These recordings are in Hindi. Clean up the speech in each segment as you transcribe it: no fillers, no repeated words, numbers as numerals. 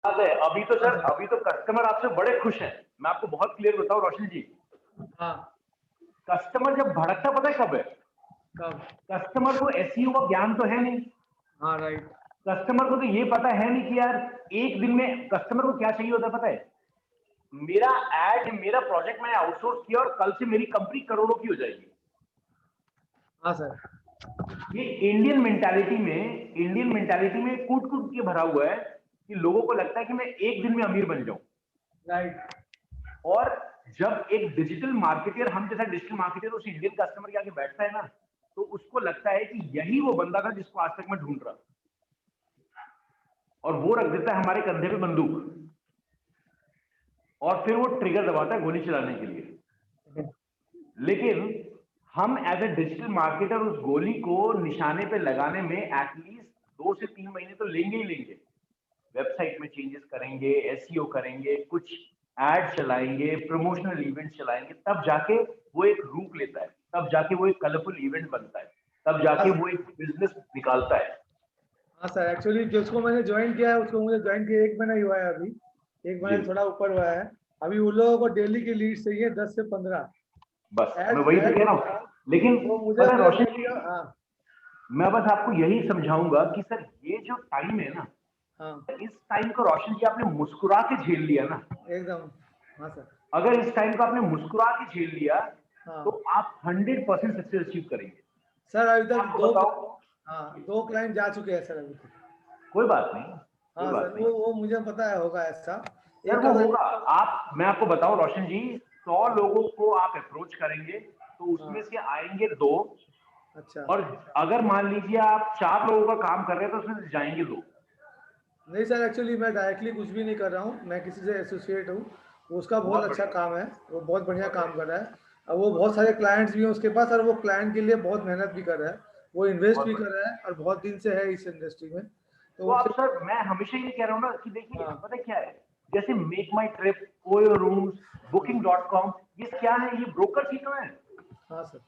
बात है। अभी तो हाँ सर, सर। अभी तो कस्टमर आपसे बड़े खुश हैं। मैं आपको बहुत क्लियर बताऊं रोशन जी, हाँ। कस्टमर जब भड़कता पता है कब है? कब? कस्टमर को एसईओ का ज्ञान तो है नहीं। हाँ राइट। कस्टमर को तो ये पता है नहीं कि यार एक दिन में कस्टमर को क्या चाहिए होता है पता है? मेरा एड, मेरा प्रोजेक्ट मैंने आउटसोर्स किया और कल से मेरी कंपनी करोड़ों की हो जाएगी। हाँ सर। ये इंडियन मेंटालिटी में कूट कूट के भरा हुआ है कि लोगों को लगता है कि मैं एक दिन में अमीर बन जाऊं। राइट। और जब एक डिजिटल मार्केटर, हम जैसा डिजिटल मार्केटर उस इंडियन कस्टमर के आगे बैठता है ना, तो उसको लगता है कि यही वो बंदा था जिसको आज तक मैं ढूंढ रहा, और वो रख देता है हमारे कंधे पे बंदूक, और फिर वो ट्रिगर दबाता है गोली चलाने के लिए। लेकिन हम एज ए डिजिटल मार्केटर उस गोली को निशाने पे लगाने में एटलीस्ट 2 से 3 महीने तो लेंगे ही लेंगे। वेबसाइट में चेंजेस करेंगे, एसईओ करेंगे, कुछ एड चलाएंगे, प्रमोशनल इवेंट चलाएंगे, तब जाके वो एक रूप लेता है, तब जाके वो एक कलरफुल इवेंट बनता है, तब हाँ जाके सर। वो एक बिजनेस निकालता है। हाँ सर, एक्चुअली जिसको मैंने ज्वाइन किया है उसको मुझे ज्वाइन किया 1 महीना ही हुआ है अभी। 1 महीना जी, से थोड़ा ऊपर हुआ है। अभी उन लोगों को डेली की लीड चाहिए 10 से 15। बस मैं एज वही तो एज कह रहा हूँ। लेकिन वो मुझे पता है मुझे रोशन बोल जी, दिया। हाँ। मैं बस आपको यही समझाऊंगा कि सर ये जो टाइम है ना, हाँ इस टाइम को रोशन जी आपने मुस्कुरा के झेल लिया ना, एकदम। हाँ सर। अगर इस टाइम को आपने मुस्कुरा के झेल लिया, तो हाँ आप 100% सक्सेस अचीव करेंगे। सर, अभी मैं तक आपको दो। बताऊं, हाँ, 2 क्लाइंट जा चुके हैं सर अभी तक। कोई बात नहीं, कोई हाँ बात सर, नहीं वो मुझे पता है होगा ऐसा। सर, एक वो अगर। होगा। आप, मैं आपको बताऊं रोशन जी, 100 लोगों को आप अप्रोच करेंगे तो उसमें हाँ। से आएंगे 2, अच्छा। और अगर मान लीजिए आप 4 लोगों का काम कर रहे हैं तो उसमें से जाएंगे 2। नहीं सर, एक्चुअली मैं डायरेक्टली कुछ भी नहीं कर रहा हूँ, मैं किसी से एसोसिएट हूँ। उसका बहुत बहुत अच्छा बढ़िया, काम है। वो बहुत बढ़िया बहुत काम बढ़िया, कर रहा है। और वो बहुत सारे क्लाइंट्स भी हैं उसके पास, और वो क्लाइंट के लिए बहुत मेहनत भी कर रहा है। वो इन्वेस्ट बहुत भी कर बढ़िया। रहा है और बहुत दिन से है इस इंडस्ट्री में। तो तो आप उनसे। सर, मैं हमेशा ये कह रहा हूँ ना कि देखिए हाँ। पता है क्या है, जैसे मेक माई ट्रिप, ओयो रूम्स, हाँ। booking.com, ये क्या है? ये ब्रोकर ही तो है। हाँ सर।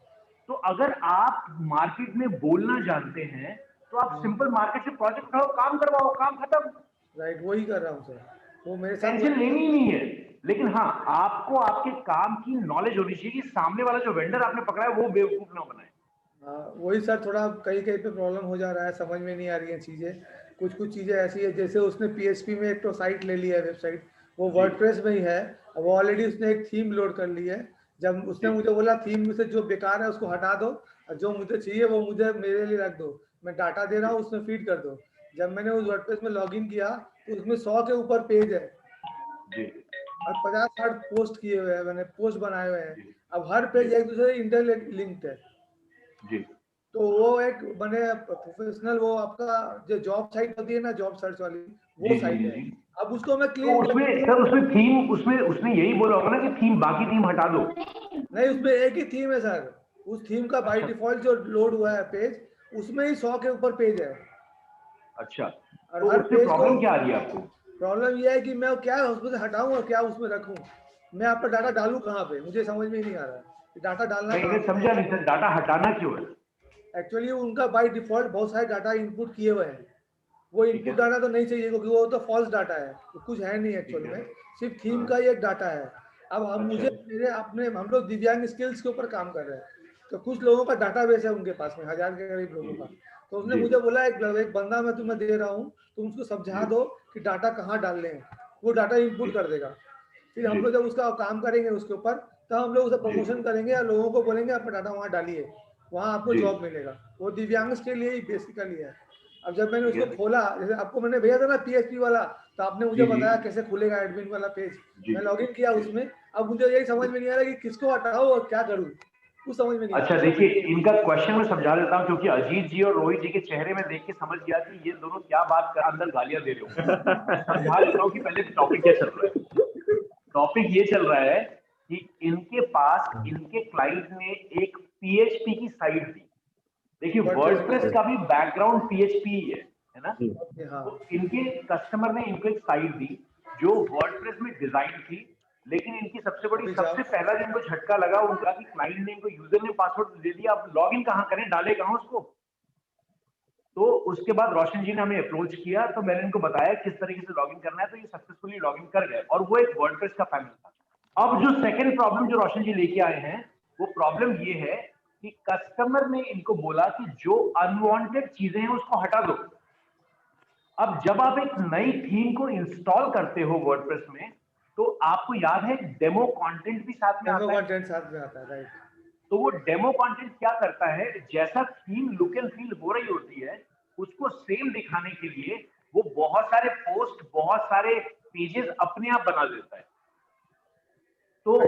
तो अगर आप मार्केट में बोलना जानते हैं तो आप हाँ। सिंपल मार्केट से प्रोजेक्ट उठाओ, काम करवाओ, काम खत्म। राइट, वही कर रहा हूँ सर। वो मेरे साथ टेंशन वही। लेनी ही नहीं है। लेकिन हाँ, आपको आपके काम की नॉलेज होनी चाहिए कि सामने वाला जो वेंडर आपने पकड़ा है वो बेवकूफ ना बनाए। हाँ वही सर, थोड़ा कहीं कहीं पे प्रॉब्लम हो जा रहा है, समझ में नहीं आ रही हैं चीज़ें। कुछ कुछ चीज़ें ऐसी है, जैसे उसने पीएचपी में एक तो साइट ले लिया है, वेबसाइट। वो जी, वर्डप्रेस में ही है। अब वो ऑलरेडी उसने एक थीम लोड कर ली है। जब उसने जी, मुझे बोला थीम में से जो बेकार है उसको हटा दो, और जो मुझे चाहिए वो मुझे मेरे लिए रख दो। मैं डाटा दे रहा जी, हूँ, उसमें फीड कर दो। जब मैंने उस वर्डप्रेस में लॉगिन किया तो उसमें 100 के ऊपर पेज है। जी, और 50-60 पोस्ट किए हुए हैं, मैंने पोस्ट बनाए हुए हैं। जी, अब हर जी, पेज एक दूसरे से इंटरलिंक्ड है। जी, तो वो एक बने प्रोफेशनल, वो आपका जो जॉब साइट होती है ना, जॉब सर्च वाली, वो जी, जी, साइट जी, है। जी। अब उसको मैं तो क्लीन उसमें करके। सर, उसमें थीम, उसमें उसने यही बोला होगा ना कि थीम, बाकी थीम हटा दो। नहीं, उसमें एक ही थीम है सर। उस थीम का बाय अच्छा, डिफॉल्ट जो लोड हुआ है पेज, उसमें ही 100 के ऊपर पेज है। अच्छा, और तो हर उससे पेज को। प्रॉब्लम क्या आ रही है आपको? प्रॉब्लम यह है कि मैं क्या उसमें से हटाऊं और क्या उसमें रखूं। मैं आपका डाटा डालूं कहाँ पे, मुझे समझ में ही नहीं आ रहा है कि डाटा डालना मैं कहाँ इन्हें पे। समझा नहीं सर, डाटा हटाना क्यों है? एक्चुअली उनका बाय डिफॉल्ट बहुत सारे डाटा इनपुट किए हुए हैं। वो ठीक इनपुट है, डाटा तो नहीं चाहिए, क्योंकि वो तो फॉल्स डाटा है, तो कुछ है नहीं ठीक एक्चुअल है, में। सिर्फ थीम हाँ, का ही एक डाटा है। अब हम अच्छा, मुझे मेरे अपने हम लोग दिव्यांग स्किल्स के ऊपर काम कर रहे हैं। तो कुछ लोगों का डाटा बेस है उनके पास में, 1000 के करीब जी, लोगों का। तो उसने जी, मुझे बोला एक बंदा मैं तुम्हें दे रहा हूँ, तुम उसको समझा जी, दो कि डाटा कहाँ डालने हैं। वो डाटा जी, इनपुट कर देगा। फिर जी, हम लोग जब उसका काम करेंगे उसके ऊपर, तब हम लोग उसे जी, प्रमोशन करेंगे और लोगों को बोलेंगे अपना डाटा वहाँ डालिए, वहाँ आपको जी, जॉब मिलेगा। वो दिव्यांग के लिए ही बेसिकली है। अब जब मैंने ठीक उसको है, खोला, जैसे आपको मैंने भेजा था ना पीएचपी वाला, तो आपने मुझे जी, जी, बताया कैसे खुलेगा एडमिन वाला पेज। जी, मैं लॉगिन किया जी, उसमें। अब मुझे यही समझ जी। में नहीं आ रहा कि किसको हटाओ और क्या करूँ। कुछ समझ में नहीं आ अच्छा रहा। देखिए, इनका क्वेश्चन मैं समझा देता हूँ, क्योंकि अजीत जी और रोहित जी के चेहरे में देख के समझ गया कि ये दोनों क्या बात कर अंदर गालियां दे रहे होंगे। मैं समझा देता हूँ कि पहले टॉपिक क्या चल रहा है। टॉपिक ये चल रहा है कि इनके पास, इनके क्लाइंट ने एक पीएचपी की साइट दी। देखिए, वर्डप्रेस वर्डप्रेस पे। का भी बैकग्राउंड पीएचपी ही है ना? ओके। हाँ। तो इनके कस्टमर ने इनको एक साइट दी जो वर्डप्रेस में डिजाइन थी। लेकिन इनकी सबसे बड़ी, अभी जाओ। सबसे पहला जो इनको झटका लगा उनका कि क्लाइंट ने इनको यूजर नेम पासवर्ड दे दिया, अब लॉगिन कहाँ करें, डाले कहाँ उसको? तो उसके बाद रोशन जी ने हमें अप्रोच किया, तो मैंने इनको बताया किस तरीके से लॉगिन करना है, तो ये सक्सेसफुली लॉगिन कर गए और वो एक वर्डप्रेस का पैनल था। अब जो सेकंड प्रॉब्लम जो रोशन जी लेके आए हैं, वो प्रॉब्लम ये है कि कस्टमर ने इनको बोला कि जो अनवांटेड चीजें हैं उसको हटा दो। अब जब आप एक नई थीम को इंस्टॉल करते हो वर्डप्रेस में, तो आपको याद है डेमो कंटेंट भी साथ में डेमो आता है। कंटेंट साथ में आता है, राइट। तो वो डेमो कंटेंट क्या करता है, जैसा थीम लुक एंड फील हो रही होती है उसको सेम दिखाने के लिए वो बहुत सारे पोस्ट, बहुत सारे पेजेस अपने आप बना देता है। तो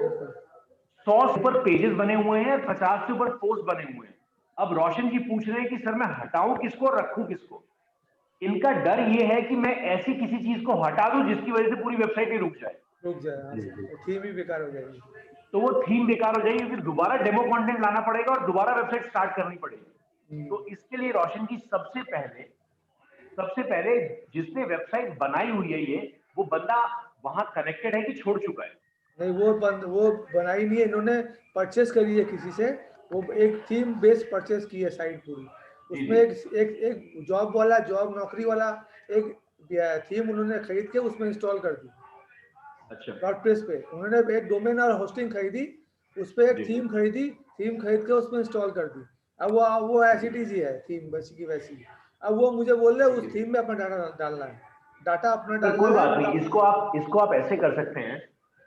100 से ऊपर पेजेस बने हुए हैं, 50 से ऊपर पोस्ट बने हुए हैं। अब रोशन जी पूछ रहे हैं कि सर मैं हटाऊं किसको, रखूं किसको। इनका डर ये है कि मैं ऐसी किसी चीज को हटा दूं जिसकी वजह से पूरी वेबसाइट ही रुक जाए। रुक जाए, हाँ सर, थीम ही बेकार हो जाएगी। तो वो थीम बेकार हो जाएगी, फिर दोबारा डेमो कंटेंट लाना पड़ेगा और दोबारा वेबसाइट स्टार्ट करनी पड़ेगी। तो इसके लिए रोशन जी सबसे पहले जिसने वेबसाइट बनाई हुई है ये, वो बंदा वहां कनेक्टेड है कि छोड़ चुका है? नहीं, वो बनाई नहीं है, इन्होंने परचेस करी है किसी से। वो एक थीम बेस्ड परचेस की है साइट पूरी। उसमें एक जॉब नौकरी वाला एक थीम उन्होंने खरीद के उसमें इंस्टॉल कर दी। अच्छा। वर्डप्रेस पे उन्होंने एक डोमेन और होस्टिंग खरीदी, उस पर एक थीम खरीदी, थीम खरीद के उसमें इंस्टॉल कर दी। अब वो ऐसी ही है थीम, वैसी की वैसी। अब वो मुझे बोल रहे उस थीम में अपना डाटा डालना है, डाटा अपना तो डालना कोई है। बात नहीं, इसको आप ऐसे कर सकते हैं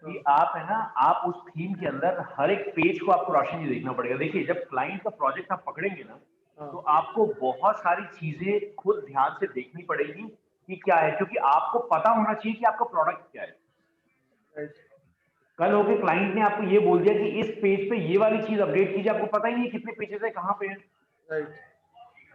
कि आप है ना, आप उस थीम के अंदर हर एक पेज को आपको रोशन जी देखना पड़ेगा। देखिए जब क्लाइंट का प्रोजेक्ट आप पकड़ेंगे ना, तो आपको बहुत सारी चीजें खुद ध्यान से देखनी पड़ेगी कि क्या है, क्योंकि आपको पता होना चाहिए कि आपका प्रोडक्ट क्या है। कल होके क्लाइंट ने आपको ये बोल दिया कि इस पेज पे ये वाली चीज अपडेट कीजिए, आपको पता ही नहीं कितने पेजेस है, कहाँ पे है।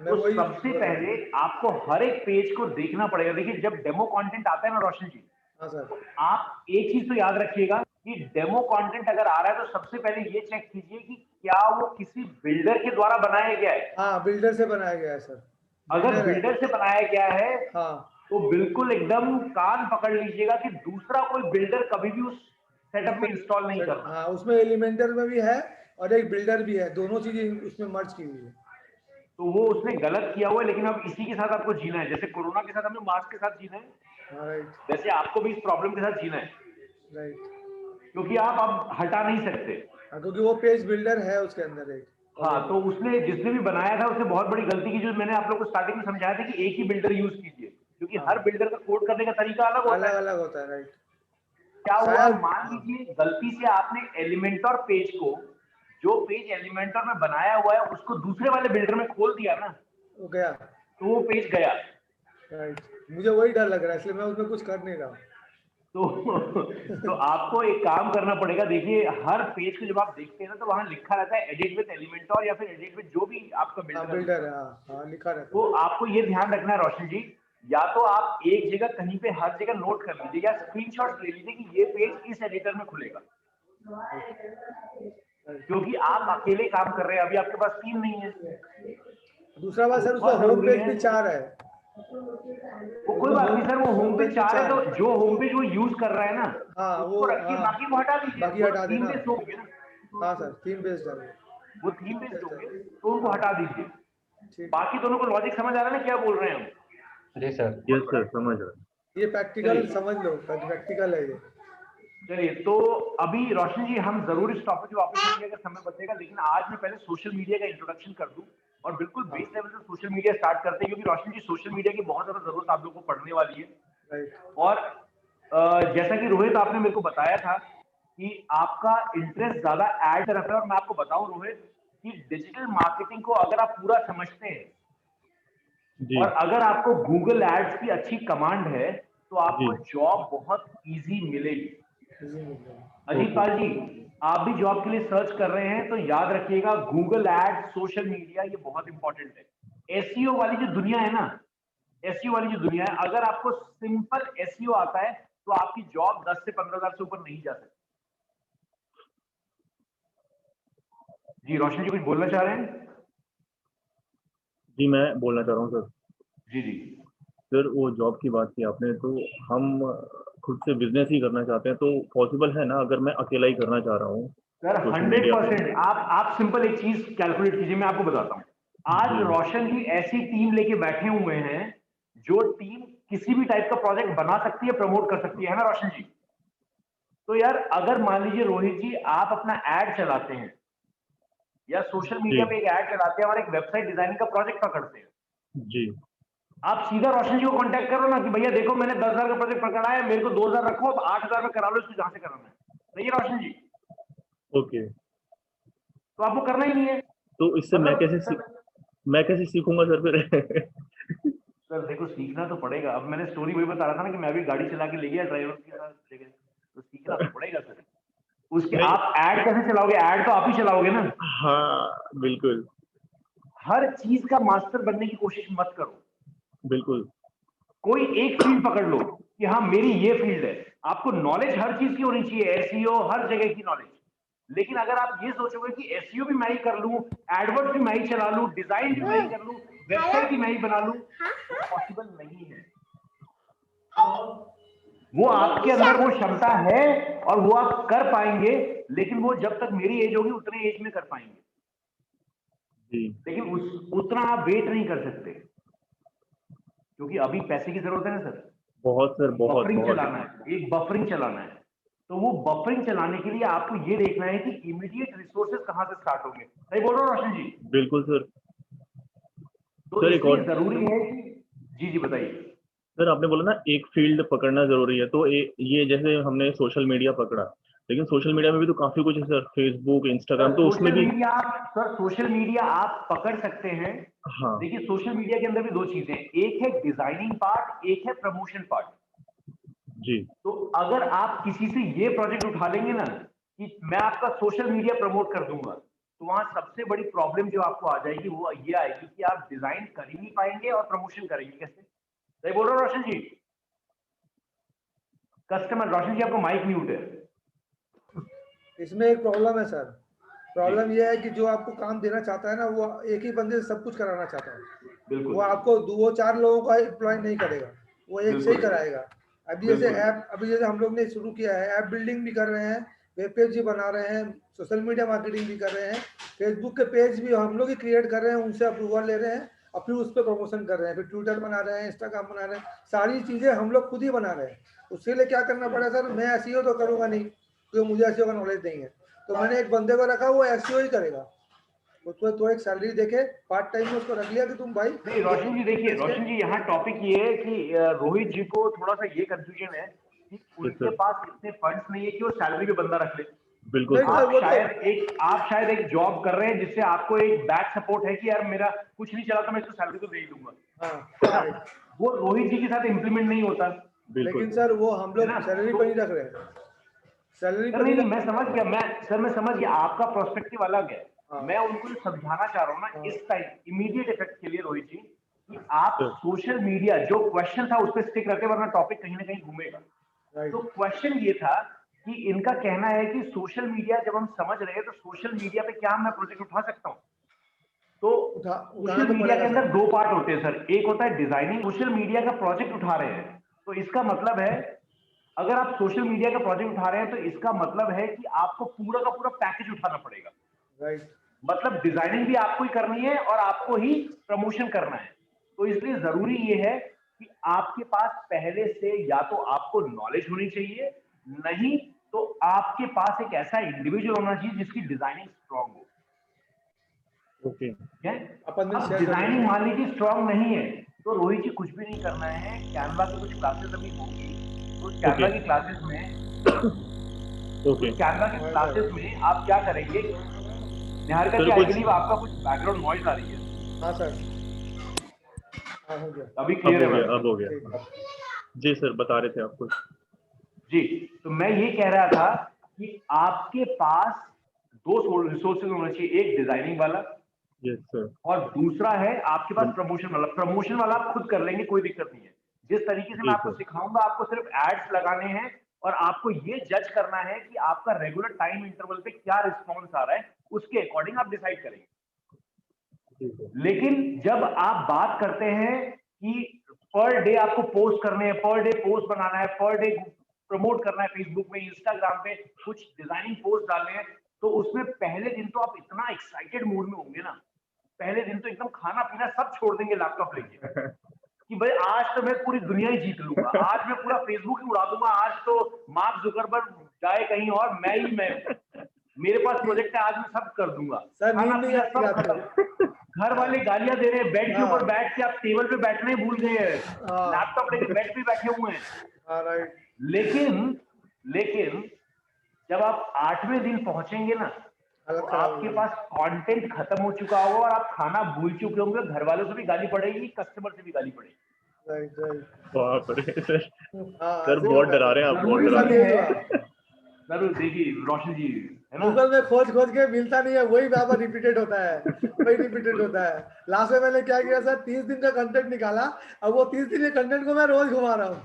तो सबसे पहले आपको हर एक पेज को देखना पड़ेगा। देखिए जब डेमो कंटेंट आता है ना रोशन जी, तो आप एक चीज तो याद रखिएगा कि डेमो कंटेंट अगर आ रहा है तो सबसे पहले ये चेक कीजिए कि क्या वो किसी बिल्डर के द्वारा बनाया गया है। हाँ, बिल्डर से बनाया गया है सर। अगर बिल्डर से बनाया गया है, हाँ, तो बिल्कुल एकदम कान पकड़ लीजिएगा कि दूसरा कोई बिल्डर कभी भी उस सेटअप में इंस्टॉल नहीं करना। हाँ, उसमें एलिमेंटर में भी है और एक बिल्डर भी है, दोनों चीजें उसमें मर्ज की हुई है। तो वो उसने गलत किया हुआ है, लेकिन अब इसी के साथ आपको जीना है। जैसे कोरोना के साथ हमने मास्क के साथ जीना है, राइट, वैसे आपको भी इस प्रॉब्लम के साथ जीना है, राइट। क्योंकि आप अब हटा नहीं सकते। हाँ, क्योंकि वो पेज बिल्डर है उसके अंदर एक। हाँ, तो उसने जिसने भी बनाया था उसने बहुत बड़ी गलती की, जो मैंने आप लोगों को स्टार्टिंग में समझाया था कि एक ही बिल्डर यूज कीजिए, क्योंकि हर बिल्डर का कोड करने का तरीका अलग होता है। अलग होता है, राइट। क्या हुआ, शायद मान लीजिए गलती से आपने एलिमेंटर पेज को, जो पेज एलिमेंटर में बनाया हुआ है उसको दूसरे वाले बिल्डर में खोल दिया ना, वो गया, तो वो पेज गया। राइट। मुझे वही डर लग रहा है, इसलिए मैं उसमें कुछ कर नहीं रहा हूँ। तो आपको एक काम करना पड़ेगा। देखिए हर पेज को जब आप देखते हैं ना, तो वहां लिखा रहता है एडिट विद एलिमेंटर या फिर एडिट विद जो भी आपका बिल्डर है। हाँ, लिखा रहता तो है। आपको ये ध्यान रखना है रोशन जी, या तो आप एक जगह कहीं पे हर जगह नोट कर लीजिए या स्क्रीनशॉट ले लीजिए कि ये पेज इस एडिटर में खुलेगा, क्योंकि आप अकेले काम कर रहे हैं, अभी आपके पास टीम नहीं है। दूसरा बात सर, उसका होम पेज भी 4 है। वो कोई बात नहीं सर, वो होम पेज 4 है, तो जो होम पेज वो यूज कर रहा है ना, हाँ, उसको रखिए, बाकी वो हटा दीजिए। बाकी हटा देना। थीम बेस्ड होंगे ना, हाँ सर, थीम बेस्ड है वो थीम बेस्ड होंगे, तो उनको हटा दीजिए। बाकी दोनों को लॉजिक समझ आ रहा है ना क्या बोल रहे हैं हम? जी सर, यस सर, समझ रहा है। ये प्रैक्टिकल समझ लो, प्रैक्टिकल है ये। चलिए, तो अभी रोशन जी हम जरूर इस टॉपिक पे वापस आएंगे अगर समय बचेगा, लेकिन आज मैं पहले सोशल मीडिया का इंट्रोडक्शन कर दूं और बिल्कुल बेस लेवल से सोशल मीडिया स्टार्ट करते हैं, क्योंकि रोशन जी सोशल मीडिया की बहुत ज्यादा जरूरत आप लोगों को पड़ने वाली है। और जैसा कि रोहित आपने मेरे को बताया था कि आपका इंटरेस्ट ज्यादा एड तरफ है, और मैं आपको बताऊं रोहित कि डिजिटल मार्केटिंग को अगर आप पूरा समझते हैं और अगर आपको गूगल एड्स की अच्छी कमांड है, तो आपको जॉब बहुत इजी मिलेगी। अजीत पाल जी, आप भी जॉब के लिए सर्च कर रहे हैं तो याद रखिएगा गूगल एड, सोशल मीडिया, ये बहुत इंपॉर्टेंट है। एसईओ वाली जो दुनिया है ना, एसईओ वाली जो दुनिया है, अगर आपको सिंपल एसईओ आता है तो आपकी जॉब 10 से 15,000 से ऊपर नहीं जा सकती। जी रोशन जी कुछ बोलना चाह रहे हैं? जी मैं बोलना चाह रहा हूँ सर। जी जी सर, वो जॉब की बात की आपने, तो हम खुद से बिजनेस ही करना चाहते हैं, तो पॉसिबल है ना अगर मैं अकेला ही करना चाह रहा हूँ? सर 100%। आप सिंपल एक चीज कैलकुलेट कीजिए, मैं आपको बताता हूँ। आज जी रोशन जी ऐसी टीम लेके बैठे हुए हैं जो टीम किसी भी टाइप का प्रोजेक्ट बना सकती है, प्रमोट कर सकती है ना रोशन जी? तो यार अगर मान लीजिए रोहित जी आप अपना एड चलाते हैं या सोशल मीडिया जी पे एक ऐड चलाते हैं और एक वेबसाइट डिजाइनिंग का प्रोजेक्ट पकड़ते हैं, जी आप सीधा रोशन जी को कांटेक्ट करो ना कि भैया देखो मैंने 10,000 का प्रोजेक्ट पकड़ा है, मेरे को 2,000 रखो, अब 8,000 में करा लो इसको जहां से कराना है। सही है रोशन जी? ओके। तो आपको करना ही नहीं है। तो इससे मतलब मैं कैसे सीखूंगा सर फिर? सर देखो सीखना तो पड़ेगा। अब मैंने स्टोरी वही बता रहा था ना कि मैं भी गाड़ी चला के ले गया ड्राइवर के साथ जगह, तो सीखना तो पड़ेगा सर। उसके नहीं, आप ऐड कैसे चलाओगे? ऐड तो आप ही चलाओगे ना। हाँ बिल्कुल हर चीज का मास्टर बनने की कोशिश मत करो। बिल्कुल। कोई एक फील्ड पकड़ लो कि हाँ मेरी ये फील्ड है। आपको नॉलेज हर चीज की होनी चाहिए, एसईओ हर जगह की नॉलेज। लेकिन अगर आप ये सोचोगे कि एसईओ भी मैं ही कर लूं, एडवर्ड भी मैं ही चला लूं, डिजाइन भी मैं ही कर लूं, वेबसाइट भी मैं ही बना लूं, वो पॉसिबल नहीं है। वो आपके अंदर वो क्षमता है और वो आप कर पाएंगे, लेकिन वो जब तक मेरी एज होगी उतने एज में कर पाएंगे। जी लेकिन उतना आप वेट नहीं कर सकते, क्योंकि अभी पैसे की जरूरत है ना सर। बहुत सर, बहुत बफरिंग बहुत। चलाना है, एक बफरिंग चलाना है। तो वो बफरिंग चलाने के लिए आपको ये देखना है कि इमीडिएट रिसोर्सेज कहां से स्टार्ट होंगे। सही बोल रहा हूँ रोशन जी? बिल्कुल सर। तो सर एक इसलिए और, जरूरी है कि जी जी बताइए। सर आपने बोला ना एक फील्ड पकड़ना जरूरी है, तो ये जैसे हमने सोशल मीडिया पकड़ा, लेकिन सोशल मीडिया में भी तो काफी कुछ है सर, फेसबुक, इंस्टाग्राम, तो उसमें भी। सोशल मीडिया आप पकड़ सकते हैं। हाँ देखिए सोशल मीडिया के अंदर भी दो चीजें, एक है डिजाइनिंग पार्ट, एक है प्रमोशन पार्ट। जी तो अगर आप किसी से ये प्रोजेक्ट उठा लेंगे ना कि मैं आपका सोशल मीडिया प्रमोट कर दूंगा, तो वहां सबसे बड़ी प्रॉब्लम जो आपको आ जाएगी वो ये आएगी कि आप डिजाइन कर ही नहीं पाएंगे और प्रमोशन करेंगे कैसे? सही बोल रहा हूँ रोशन जी? कस्टमर रोशन जी आपको माइक म्यूट है। इसमें एक प्रॉब्लम है सर। जी प्रॉब्लम यह है कि जो आपको काम देना चाहता है ना, वो एक ही बंदे से सब कुछ कराना चाहता है। बिल्कुल वो आपको दो चार लोगों का एम्प्लॉय नहीं करेगा, वो एक से ही बिल्कुल कराएगा। बिल्कुल अभी जैसे हम लोग ने शुरू किया है, ऐप बिल्डिंग भी कर रहे हैं, वेब पेज भी बना रहे हैं, सोशल मीडिया मार्केटिंग भी कर रहे हैं, फेसबुक के पेज भी हम लोग ही क्रिएट कर रहे हैं, उनसे अप्रूवल ले रहे हैं और फिर उस पर प्रमोशन कर रहे हैं, फिर ट्विटर बना रहे हैं, इंस्टाग्राम बना रहे हैं, सारी चीज़ें हम लोग खुद ही बना रहे हैं। उसके लिए क्या करना पड़ा सर, मैं एसईओ तो करूँगा नहीं क्योंकि मुझे एसईओ का नॉलेज नहीं है, तो मैंने एक बंदे को रखा, वो एसईओ ही करेगा। उसको तो एक सैलरी देके पार्ट टाइम में उसको रख लिया कि तुम भाई नहीं ये रोशन जी देखिए, रोशन जी यहाँ टॉपिक ये है कि रोहित जी को थोड़ा सा ये कंफ्यूजन है कि यस उनके सर, पास इतने फंड्स नहीं है कि वो सैलरी पे बंदा रख ले। बिल्कुल नहीं सर। सर वो तो आप शायद एक जॉब कर रहे हैं जिससे आपको एक बैक सपोर्ट है कि यार मेरा कुछ नहीं चला तो मैं इसको सैलरी तो दे ही दूंगा, है हाँ ना? राइट। वो रोहित जी के साथ इम्प्लीमेंट नहीं होता, बिल्कुल लेकिन सर। सर वो हम है लोग ना? सैलरी तो पर नहीं रख रहे हैं, सैलरी सर पर नहीं नहीं नहीं रख मैं रहे समझ हैं। गया, मैं समझ गया आपका प्रोस्पेक्टिव अलग है। हाँ मैं उनको जो समझाना चाह रहा हूँ ना हाँ इस टाइम इमीडिएट इफेक्ट के लिए रोहित जी, कि आप सर सोशल मीडिया, जो क्वेश्चन था उस पर स्टिक रहते वरना टॉपिक कहीं ना कहीं घूमेगा। तो राइट। क्वेश्चन ये था कि इनका कहना है कि सोशल मीडिया जब हम समझ रहे हैं तो सोशल मीडिया पे क्या मैं प्रोजेक्ट उठा सकता हूँ? तो उठाना सोशल तो मीडिया के पड़ेगा अंदर सर। दो पार्ट होते हैं सर, एक होता है डिजाइनिंग। सोशल मीडिया का प्रोजेक्ट उठा रहे हैं तो इसका मतलब है, अगर आप सोशल मीडिया का प्रोजेक्ट उठा रहे हैं तो इसका मतलब है कि आपको पूरा का पूरा पैकेज उठाना पड़ेगा। राइट। मतलब डिजाइनिंग भी आपको ही करनी है और आपको ही प्रमोशन करना है। तो इसलिए जरूरी ये है कि आपके पास पहले से या तो आपको नॉलेज होनी चाहिए, नहीं तो आपके पास एक ऐसा इंडिविजुअल होना चाहिए जिसकी डिजाइनिंग स्ट्रांग हो। ओके। ठीक है? अपन दिन अब शेयर कर डिजाइनिंग देंगे। मान लीजिए स्ट्रांग नहीं है, तो रोहित जी कुछ भी नहीं करना है, कैनवा की कुछ क्लासेस अभी होंगी, तो उस ओके। कैनवा की क्लासेस में ओके हाँ सर। आप क्या करेंगे? निहारिका सर जी आई कुछ, बिलीव आपका कुछ बैकग्राउंड नॉइज आ रही है। हाँ सर। हाँ हो गया। अभी अब क्लियर हो है गया, मैम? अब हो ठीक गया। है। जी सर, बता रहे थे आप कुछ। जी, तो मैं ये कह रहा था कि आपके पास दो रिसोर्सेज होना चाहिए, एक डिजाइनिंग वाला यस सर। और दूसरा है आपके पास प्रमोशन वाला। प्रमोशन वाला आप खुद कर लेंगे, कोई दिक्कत नहीं है। जिस तरीके से मैं जी आपको सर। सिखाऊंगा, आपको सिर्फ एड्स लगाने हैं और आपको ये जज करना है कि आपका रेगुलर टाइम इंटरवल पे क्या रिस्पॉन्स आ रहा है, उसके अकॉर्डिंग आप डिसाइड करेंगे। जी सर। लेकिन जब आप बात करते हैं कि पर डे आपको पोस्ट करने हैं, पर डे पोस्ट बनाना है, पर डे प्रमोट करना है फेसबुक में, इंस्टाग्राम पे कुछ डिजाइनिंग पोस्ट डालने हैं, तो उसमें पहले दिन तो आप इतना एक्साइटेड मूड में होंगे ना, पहले दिन तो एकदम खाना पीना सब छोड़ देंगे लैपटॉप लेके कि भाई आज तो मैं पूरी दुनिया ही जीत लूंगा, आज मैं पूरा फेसबुक ही उड़ा दूंगा, आज तो मार्क जुकरबर्ग जाए कहीं और मैं ही मैं हूं। मेरे पास प्रोजेक्ट है, आज मैं सब कर दूंगा। सर खाना नींद नहीं पीना आती सब रात खत्म। को। घर वाले गालियां दे रहे हैं, बेड के हाँ। ऊपर बैठ के आप टेबल पे बैठना ही भूल गए हैं, हाँ। लैपटॉप लेके बेड पे बैठे हुए हैं। हाँ राइट। लेकिन जब आप 8वें दिन पहुंचेंगे ना, हालत तो खराब हो आपके जाएगी। पास कंटेंट खत्म हो चुका होगा और आप खाना भूल चुके होंगे, घर वालों से भी गाली पड़ेगी, कस्टमर से भी गाली पड़ेगी। Right right. बाप रे सर, हाँ सर ऐसे ही बहुत होता है डरा सर। रहे हैं आप, बहुत जरूरी डरा मेरे रहे साथ नहीं हैं। यही हुआ। है, जरूर देखिए रोशन जी, है ना, गूगल में खोज खोज के मिलता नहीं है, वही बार रिपीटेड होता है, वही रिपीटेड होता है। लास्ट में मैंने क्या किया सर, 30 दिन का कंटेंट निकाला, अब वो 30 दिन के कंटेंट को मैं रोज घुमा रहा हूँ,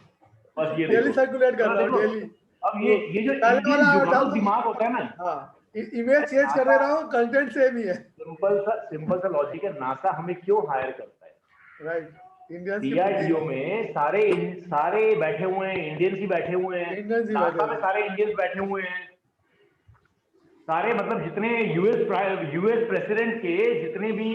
बस ये डेली देखो, सर्कुलेट कर तो रहा हूँ देखो, डेली। अब ये जो पहले वाला इंडियन जुगाड़ू डाल, दिमाग होता है ना, हाँ इमेज चेंज कर दे रहा हूँ, कंटेंट सेम ही है। सिंपल सा लॉजिक है, नासा हमें क्यों हायर करता है? राइट, इंडियंस की बुद्धि डीआरडीओ है। में सारे बैठे हुए हैं, इंडियंस ही बैठे हुए हैं, इंडियंस ही बैठे नासा में हुए हैं। सारे इंडियंस बैठे हुए हैं, सारे मतलब जितने यूएस प्रेसिडेंट के जितने भी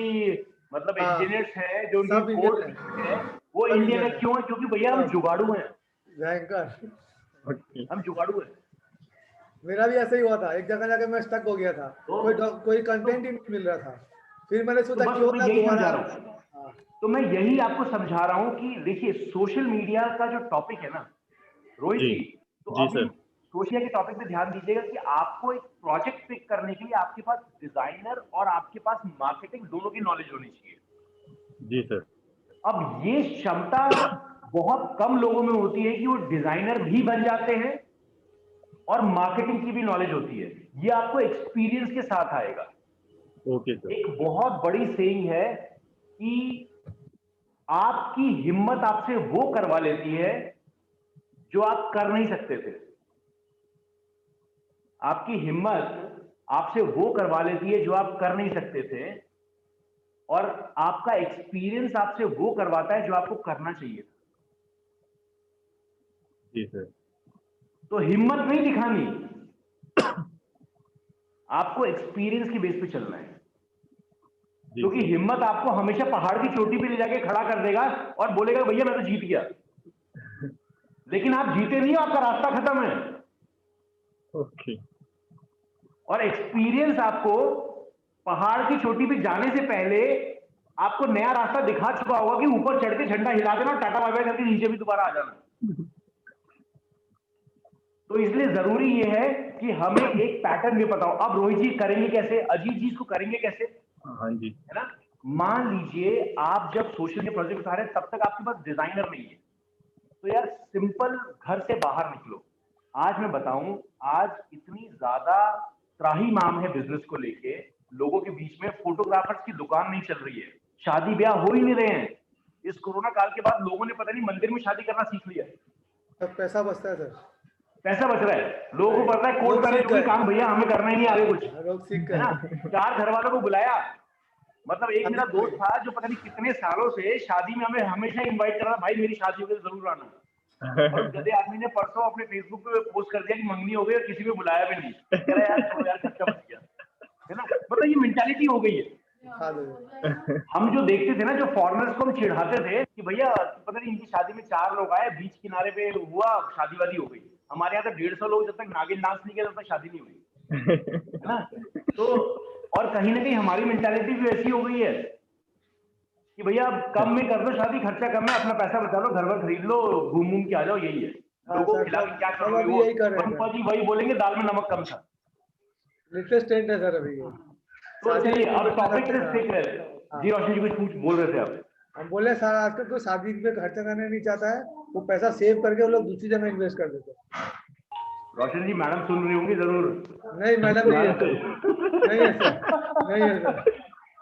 मतलब हाँ, इंजीनियर्स हैं, जो उनकी सब कोर इंडियन है, है, वो सब इंडियन है। इंडियन है, क्यों है? क्योंकि भैया हम सब जुगाड़ू हैं, भयंकर। Okay. हम जुगाड़ू हैं। मेरा भी ऐसा ही हुआ था, एक जगह जाके मैं स्टक हो गया था, तो कोई कंटेंट ही नहीं मिल रहा था, फिर मैंने तो सोचा बस क्यों मैं ना यही दोबारा। समझा रहा हूँ, हाँ तो मैं यही आपको समझा रहा हूँ कि देखिए सोशल मीडिया का जो टॉपिक है ना रोहित जी जी, तो जी अब ये सर, सोशल मीडिया के टॉपिक पे ध्यान दीजिएगा कि आपको एक प्रोजेक्ट पिक करने के लिए आपके पास डिजाइनर और आपके पास मार्केटिंग दोनों की नॉलेज होनी चाहिए। जी सर, अब ये क्षमता बहुत कम लोगों में होती है कि वो डिजाइनर भी बन जाते हैं और मार्केटिंग की भी नॉलेज होती है। ये आपको एक्सपीरियंस के साथ आएगा। ओके सर, एक बहुत बड़ी सेइंग है कि आपकी हिम्मत आपसे वो करवा लेती है जो आप कर नहीं सकते थे। आपकी हिम्मत आपसे वो करवा लेती है जो आप कर नहीं सकते थे, और आपका एक्सपीरियंस आपसे वो करवाता है जो आपको करना चाहिए था। जी सर, तो हिम्मत नहीं दिखानी, आपको एक्सपीरियंस की बेस पे चलना है, जी क्योंकि सर, हिम्मत आपको हमेशा पहाड़ की चोटी पे ले जाके खड़ा कर देगा और बोलेगा भैया मैं तो जीत गया, लेकिन आप जीते नहीं हो, आपका रास्ता खत्म है। ओके, और एक्सपीरियंस आपको पहाड़ की चोटी पे जाने से पहले आपको नया रास्ता दिखा चुका होगा कि ऊपर चढ़ के झंडा हिला देना और टाटा बाय बाय करके नीचे भी दोबारा आ जाना। तो इसलिए जरूरी ये है कि हमें एक पैटर्न भी पता हो। अब रोहित जी करेंगे कैसे, अजीत जी इसको करेंगे कैसे, हाँ जी, है ना? मान लीजिए आप जब सोशल मीडिया प्रोजेक्ट उठा रहे हैं तब तक आपके पास डिजाइनर नहीं है, तो यार सिंपल घर से बाहर निकलो। आज मैं बताऊं, आज इतनी ज्यादा त्राहीमाम है बिजनेस को लेके, लोगों के बीच में फोटोग्राफर्स की दुकान नहीं चल रही है, शादी ब्याह हो ही नहीं रहे हैं। इस कोरोना काल के बाद लोगों ने पता नहीं मंदिर में शादी करना सीख लिया है। तब पैसा बचता है सर, पैसा बच रहा है, लोगों को पता है कोट लोग पहने सीख जो भी गए, काम भैया हमें करना ही नहीं आगे कुछ, लोग सीख है ना? गए। 4 घर वालों को बुलाया, मतलब एक मेरा शादी दोस्त हुई। था जो पता नहीं कितने सालों से शादी में हमें हमेशा इनवाइट कर रहा था, भाई मेरी शादी हो गई तो जरूर आना। और उस गधे आदमी ने परसों अपने फेसबुक पे पोस्ट कर दिया कि मंगनी हो गई और किसी को बुलाया भी नहीं। कह रहा यार छोड़ो यार, खर्चा बच गया, है ना? मतलब ये मेंटालिटी हो गई है। खा दो। हम जो देखते थे ना, जो फॉरेनर्स को हम चिढ़ाते थे कि भैया पता नहीं इनकी शादी में 4 लोग आए, बीच किनारे पे हुआ, शादी वादी हो गई। हमारे यहाँ तो 150 लोग, जब तक नागिन डांस नहीं किया तब तक शादी नहीं हुई, है ना? तो और कहीं ना कहीं हमारी मेंटालिटी भी ऐसी हो गई है कि भैया कम में कर दो शादी, खर्चा कम है, अपना पैसा बचा लो, घर वर खरीद लो, घूम घूम के आ जाओ, यही है। हाँ लोगों को सर, खिला के क्या सब करोगे? अभी वो यही कर रहे हैं पनुपा सर, जी वही बोलेंगे, दाल में नमक कम था। लेटेस्ट ट्रेंड है सर अभी ये। तो शादी चलिए में अब खर्चा टॉपिक करते से हैं। स्टिक रहे। हाँ, जी रोशन जी कुछ पूछ बोल रहे थे आप। हम बोले सर आजकल कोई शादी में खर्चा करना नहीं चाहता है, वो पैसा सेव करके वो लोग दूसरी जगह इन्वेस्ट कर देते हैं। रोशन जी मैडम सुन रही होंगी जरूर। नहीं मैडम नहीं है मैडम सर, नहीं है सर, नहीं है सर।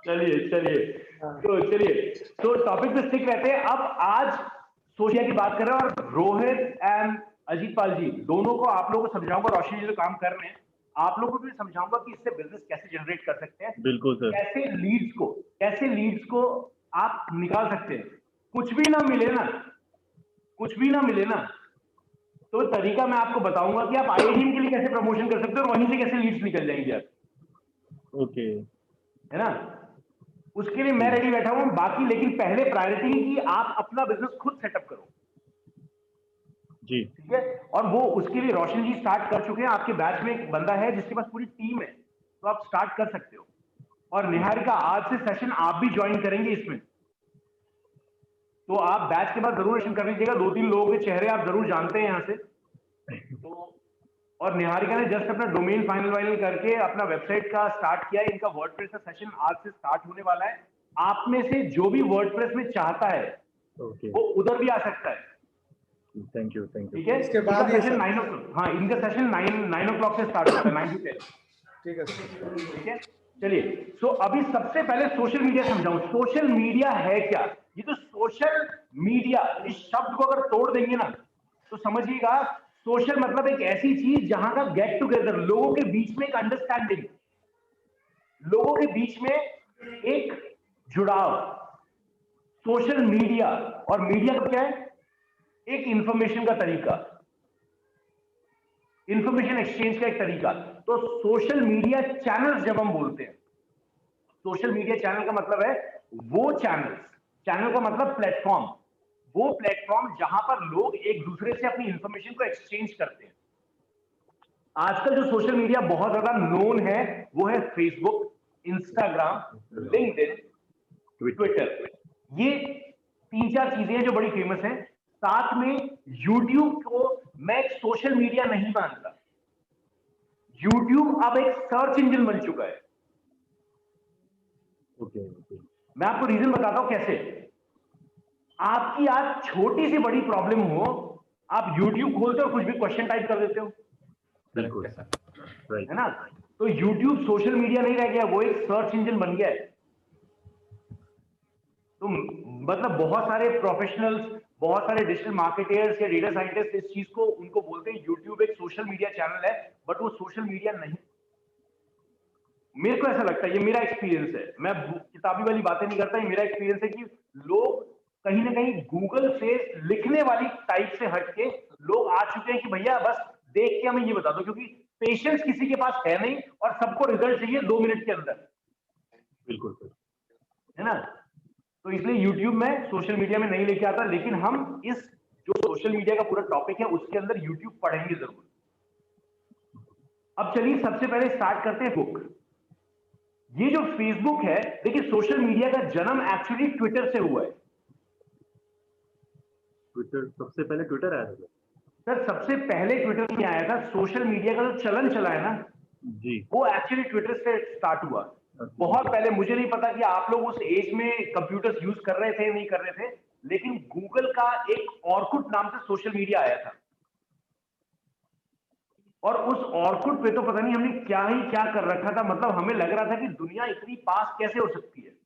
चलिए चलिए, हाँ तो चलिए, तो टॉपिक पे स्टिक रहते हैं। अब आज सोशिया की बात कर रहे हैं और रोहित एंड अजीत पाल जी दोनों को आप लोगों को समझाऊंगा, रोशन जी जो काम कर रहे हैं आप लोगों को भी समझाऊंगा कि इससे बिजनेस कैसे जनरेट कर सकते हैं, बिल्कुल सर, कैसे लीड्स को आप निकाल सकते हैं। कुछ भी ना मिले ना, कुछ भी ना मिले ना, तो तरीका मैं आपको बताऊंगा कि आप आईआईटीएम के लिए कैसे प्रमोशन कर सकते हो और वहीं से कैसे लीड्स निकल जाएंगे आप, ओके, है ना? उसके लिए मैं रेडी बैठा हूं बाकी, लेकिन पहले प्रायोरिटी है कि आप अपना बिजनेस खुद सेटअप करो जी ठीक है। और वो उसके लिए रोशन जी स्टार्ट कर चुके हैं, आपके बैच में एक बंदा है जिसके पास पूरी टीम है, तो आप स्टार्ट कर सकते हो। और निहारिका आज से सेशन आप भी ज्वाइन करेंगे इसमें, तो आप बैच के बाद जरूर सेशन कर लीजिएगा। 2-3 लोगों के चेहरे आप जरूर जानते हैं यहाँ से तो। और निहारिका ने जस्ट अपना डोमेन फाइनल करके अपना वेबसाइट का स्टार्ट किया है। इनका वर्डप्रेस का सेशन आज से स्टार्ट होने वाला है। आप में से जो भी वर्डप्रेस में चाहता है ओके, वो उधर भी आ सकता है, थैंक यू ठीक है। इसके इनका बाद ये सेशन सब 9 o'clock, हाँ इनका सेशन 9 o'clock से स्टार्ट होता है, 9 to 10, ठीक है सर। ठीक है। चलिए, सो अभी सबसे पहले सोशल मीडिया समझाऊं। सोशल मीडिया है क्या? ये तो सोशल मीडिया इस शब्द को अगर तोड़ देंगे ना तो समझिएगा, सोशल मतलब एक ऐसी चीज जहां का गेट टुगेदर, लोगों के बीच में एक अंडरस्टैंडिंग, लोगों के बीच में एक जुड़ाव। सोशल मीडिया, और मीडिया का क्या है? एक इंफॉर्मेशन का तरीका, इंफॉर्मेशन एक्सचेंज का एक तरीका। तो सोशल मीडिया चैनल्स जब हम बोलते हैं, सोशल मीडिया चैनल का मतलब है वो चैनल्स, चैनल का मतलब प्लेटफॉर्म, वो प्लेटफॉर्म जहां पर लोग एक दूसरे से अपनी इंफॉर्मेशन को एक्सचेंज करते हैं। आजकल जो सोशल मीडिया बहुत ज्यादा नोन है वो है फेसबुक, इंस्टाग्राम, लिंक्डइन, ट्विटर। ये 3-4 चीजें हैं जो बड़ी फेमस हैं। साथ में यूट्यूब को मैं एक सोशल मीडिया नहीं मानता। यूट्यूब अब एक सर्च इंजन बन चुका है। ओके। मैं आपको रीजन बताता हूं कैसे। आपकी आज छोटी सी बड़ी प्रॉब्लम हो, आप यूट्यूब खोलते हो, कुछ भी क्वेश्चन टाइप कर देते हो, बिल्कुल राइट है ना। तो यूट्यूब सोशल मीडिया नहीं रह गया, वो एक सर्च इंजन बन गया है। तो मतलब बहुत सारे प्रोफेशनल्स, बहुत सारे डिजिटल मार्केटर्स या डेटा साइंटिस्ट इस चीज को उनको बोलते हैं यूट्यूब एक सोशल मीडिया चैनल है, बट वो सोशल मीडिया नहीं। मेरे को ऐसा लगता है, ये मेरा एक्सपीरियंस है, मैं किताबी वाली बातें नहीं करता, ये मेरा एक्सपीरियंस है कि लोग कहीं ना कहीं गूगल से लिखने वाली टाइप से हटके लोग आ चुके हैं कि भैया बस देख के हमें ये बता दो, क्योंकि पेशेंस किसी के पास है नहीं और सबको रिजल्ट चाहिए 2 मिनट के अंदर, बिल्कुल है ना। तो इसलिए यूट्यूब में सोशल मीडिया में नहीं लेके आता, लेकिन हम इस जो सोशल मीडिया का पूरा टॉपिक है उसके अंदर यूट्यूब पढ़ेंगे जरूर। अब चलिए सबसे पहले स्टार्ट करते हैं बुक। ये जो फेसबुक है, देखिए सोशल मीडिया का जन्म एक्चुअली ट्विटर से हुआ है। ट्विटर, सबसे पहले ट्विटर आया था सर सबसे पहले ट्विटर नहीं आया था, सोशल मीडिया का जो चलन चला है ना जी। वो एक्चुअली ट्विटर से स्टार्ट हुआ। बहुत पहले, मुझे नहीं पता कि आप लोग उस एज में कंप्यूटर्स यूज कर रहे थे नहीं कर रहे थे, लेकिन गूगल का एक ऑर्कुट नाम से सोशल मीडिया आया था। और उस ऑर्कुट पे तो पता नहीं हमने क्या ही क्या कर रखा था, मतलब हमें लग रहा था कि दुनिया इतनी पास कैसे हो सकती है।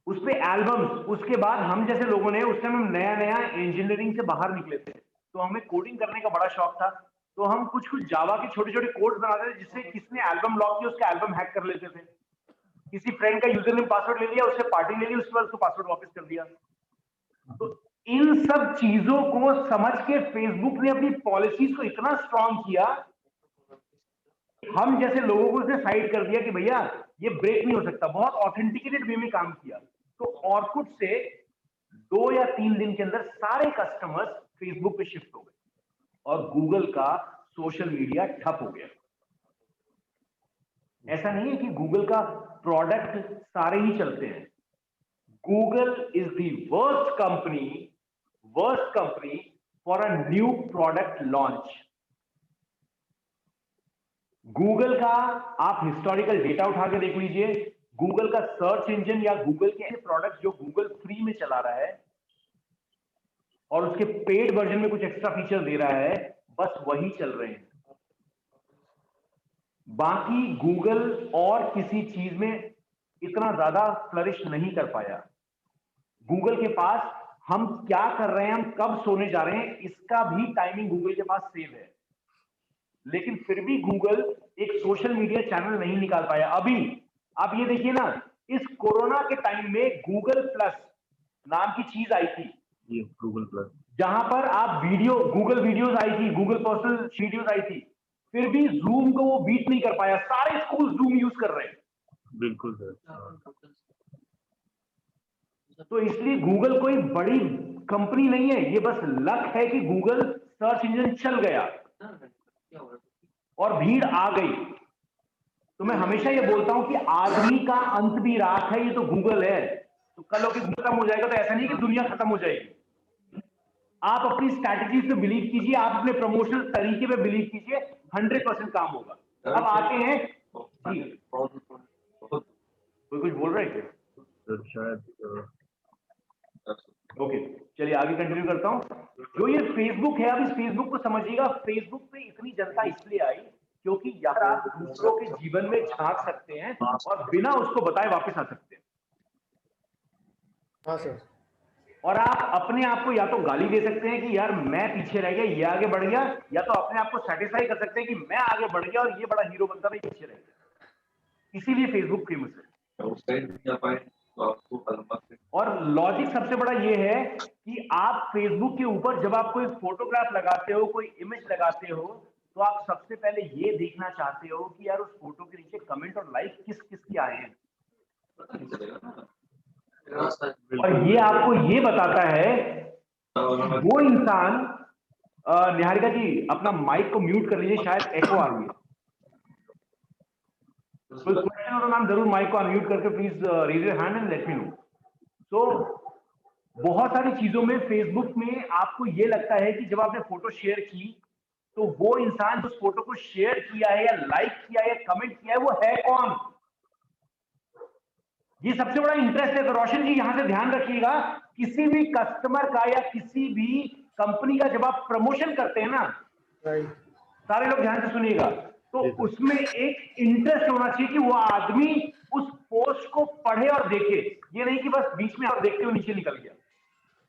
उस पे एल्बम्स, उसके बाद हम जैसे लोगों ने उस टाइम हम नया नया इंजीनियरिंग से बाहर निकले थे, तो हमें कोडिंग करने का बड़ा शौक था। तो हम कुछ कुछ जावा के छोटे छोटे कोड्स बनाते थे, जिससे किसने एल्बम लॉक किया उसका एल्बम हैक कर लेते थे। किसी फ्रेंड का यूजर नेम पासवर्ड ले लिया, उससे पार्टी ले ली, उसके बाद उसको पासवर्ड वापस कर दिया। तो इन सब चीजों को समझ के फेसबुक ने अपनी पॉलिसीज को इतना स्ट्रांग किया, हम जैसे लोगों को उसने साइड कर दिया कि भैया ये ब्रेक नहीं हो सकता। बहुत ऑथेंटिकेटेड वे में काम किया। तो ऑर्कुट से 2 या 3 दिन के अंदर सारे कस्टमर्स फेसबुक पे शिफ्ट हो गए और गूगल का सोशल मीडिया ठप हो गया। ऐसा नहीं है कि गूगल का प्रोडक्ट सारे ही चलते हैं। Google is the worst company for a new product launch. Google का आप हिस्टोरिकल डेटा उठा के देख लीजिए, गूगल का सर्च इंजन या गूगल के प्रोडक्ट जो गूगल फ्री में चला रहा है और उसके पेड वर्जन में कुछ एक्स्ट्रा फीचर दे रहा है, बस वही चल रहे हैं। बाकी गूगल और किसी चीज में इतना ज्यादा फ्लरिश नहीं कर पाया। गूगल के पास हम क्या कर रहे हैं, हम कब सोने जा रहे हैं, इसका भी टाइमिंग गूगल के पास सेव है, लेकिन फिर भी गूगल एक सोशल मीडिया चैनल नहीं निकाल पाया। अभी आप ये देखिए ना, इस कोरोना के टाइम में गूगल प्लस नाम की चीज आई थी, ये गूगल प्लस, जहां पर आप वीडियो, गूगल वीडियोस आई थी, गूगल पर्सनल वीडियोस आई थी, फिर भी जूम को वो बीट नहीं कर पाया। सारे स्कूल जूम यूज कर रहे हैं। बिल्कुल सर। तो इसलिए गूगल कोई बड़ी कंपनी नहीं है, ये बस लक है कि गूगल सर्च इंजन चल गया और भीड़ आ गई। तो मैं हमेशा ये बोलता हूं कि आदमी का अंत भी रात है, ये तो गूगल है। तो कल होकर गूगल खत्म हो जाएगा तो ऐसा नहीं कि दुनिया खत्म हो जाएगी। आप अपनी स्ट्रैटेजी पे बिलीव कीजिए, आप अपने प्रमोशनल तरीके पे बिलीव कीजिए, 100% काम होगा। अब आते हैं जी, कोई कुछ बोल रहा है क्या? सर शायद ओके, चलिए आगे कंटिन्यू करता हूं। जो ये फेसबुक है, अब इस फेसबुक को समझिएगा। फेसबुक पे इतनी जनता इसलिए आई क्योंकि यहाँ आप दूसरों के जीवन में झांक सकते हैं और बिना उसको बताए वापस आ सकते हैं। हाँ सर। और आप अपने आप को या तो गाली दे सकते हैं कि यार मैं पीछे रह गया, ये आगे बढ़ गया, या तो अपने आप को सेटिस्फाई कर सकते हैं कि मैं आगे बढ़ गया और ये बड़ा हीरो बनता मैं पीछे रह गया। इसीलिए फेसबुक फेमस है। और लॉजिक सबसे बड़ा ये है कि आप फेसबुक के ऊपर जब आप कोई फोटोग्राफ लगाते हो, कोई इमेज लगाते हो, तो आप सबसे पहले ये देखना चाहते हो कि यार उस फोटो के नीचे कमेंट और लाइक किस किस के आए हैं। और ये आपको ये बताता है कि वो इंसान निहारिका जी अपना माइक को म्यूट कर लीजिए, शायद एको आ रही है। कोई क्वेश्चन हो तो मैम जरूर माइक को अनम्यूट करके please raise your hand and let me know. तो बहुत सारी चीजों में फेसबुक में आपको ये लगता है कि जब आपने फोटो शेयर की तो वो इंसान उस फोटो को शेयर किया है या लाइक किया है या कमेंट किया है वो है कौन। ये सबसे बड़ा इंटरेस्ट है। तो रोशन जी यहां से ध्यान रखिएगा, किसी भी कस्टमर का या किसी भी कंपनी का जब आप प्रमोशन करते हैं ना, राइट, सारे लोग ध्यान से सुनिएगा, तो उसमें एक इंटरेस्ट होना चाहिए कि वो आदमी उस पोस्ट को पढ़े और देखे। ये नहीं कि बस बीच में और देखते हुए नीचे निकल गया।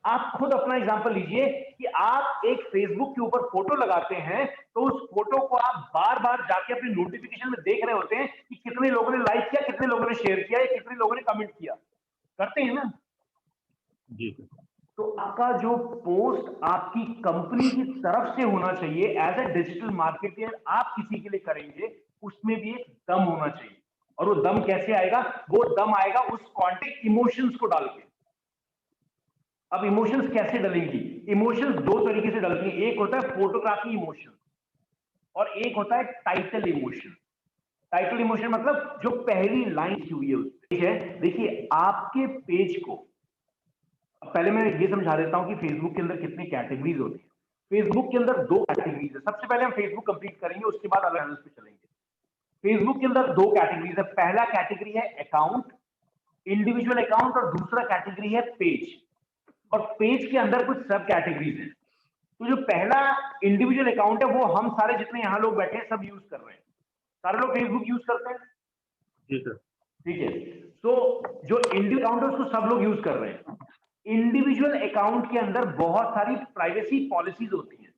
आप खुद अपना एग्जांपल लीजिए कि आप एक फेसबुक के ऊपर फोटो लगाते हैं तो उस फोटो को आप बार बार जाके अपने नोटिफिकेशन में देख रहे होते हैं कि कितने लोगों ने लाइक किया, कितने लोगों ने शेयर किया या कितने लोगों ने कमेंट किया। करते हैं ना जी। तो आपका जो पोस्ट आपकी कंपनी की तरफ से होना चाहिए एज ए डिजिटल मार्केटर, आप किसी के लिए करेंगे उसमें भी एक दम होना चाहिए। और वो दम कैसे आएगा? वो दम आएगा उस कॉन्टेक्ट इमोशंस को डाल के। अब इमोशंस कैसे डलेंगी? इमोशंस दो तरीके से डलती हैं, एक होता है फोटोग्राफी इमोशन और एक होता है टाइटल इमोशन। टाइटल इमोशन मतलब जो पहली लाइन की हुई है उस पे है। देखिए आपके पेज को, पहले मैं ये समझा देता हूं कि फेसबुक के अंदर कितनी कैटेगरीज होती है। फेसबुक के अंदर दो कैटेगरीज है। सबसे पहले हम फेसबुक कंप्लीट करेंगे, उसके बाद अलग हैंडल्स पे चलेंगे। फेसबुक के अंदर दो कैटेगरीज है। पहला कैटेगरी है अकाउंट, इंडिविजुअल अकाउंट, और दूसरा कैटेगरी है पेज। और पेज के अंदर कुछ सब कैटेगरीज हैं। तो जो पहला इंडिविजुअल अकाउंट है वो हम सारे जितने यहाँ लोग बैठे हैं सब यूज कर रहे हैं। सारे लोग फेसबुक यूज करते हैं, जी सर। ठीक है। तो जो इंडिविजुअल अकाउंट है उसको सब लोग यूज कर रहे हैं। इंडिविजुअल अकाउंट के अंदर बहुत सारी प्राइवेसी पॉलिसीज होती हैं।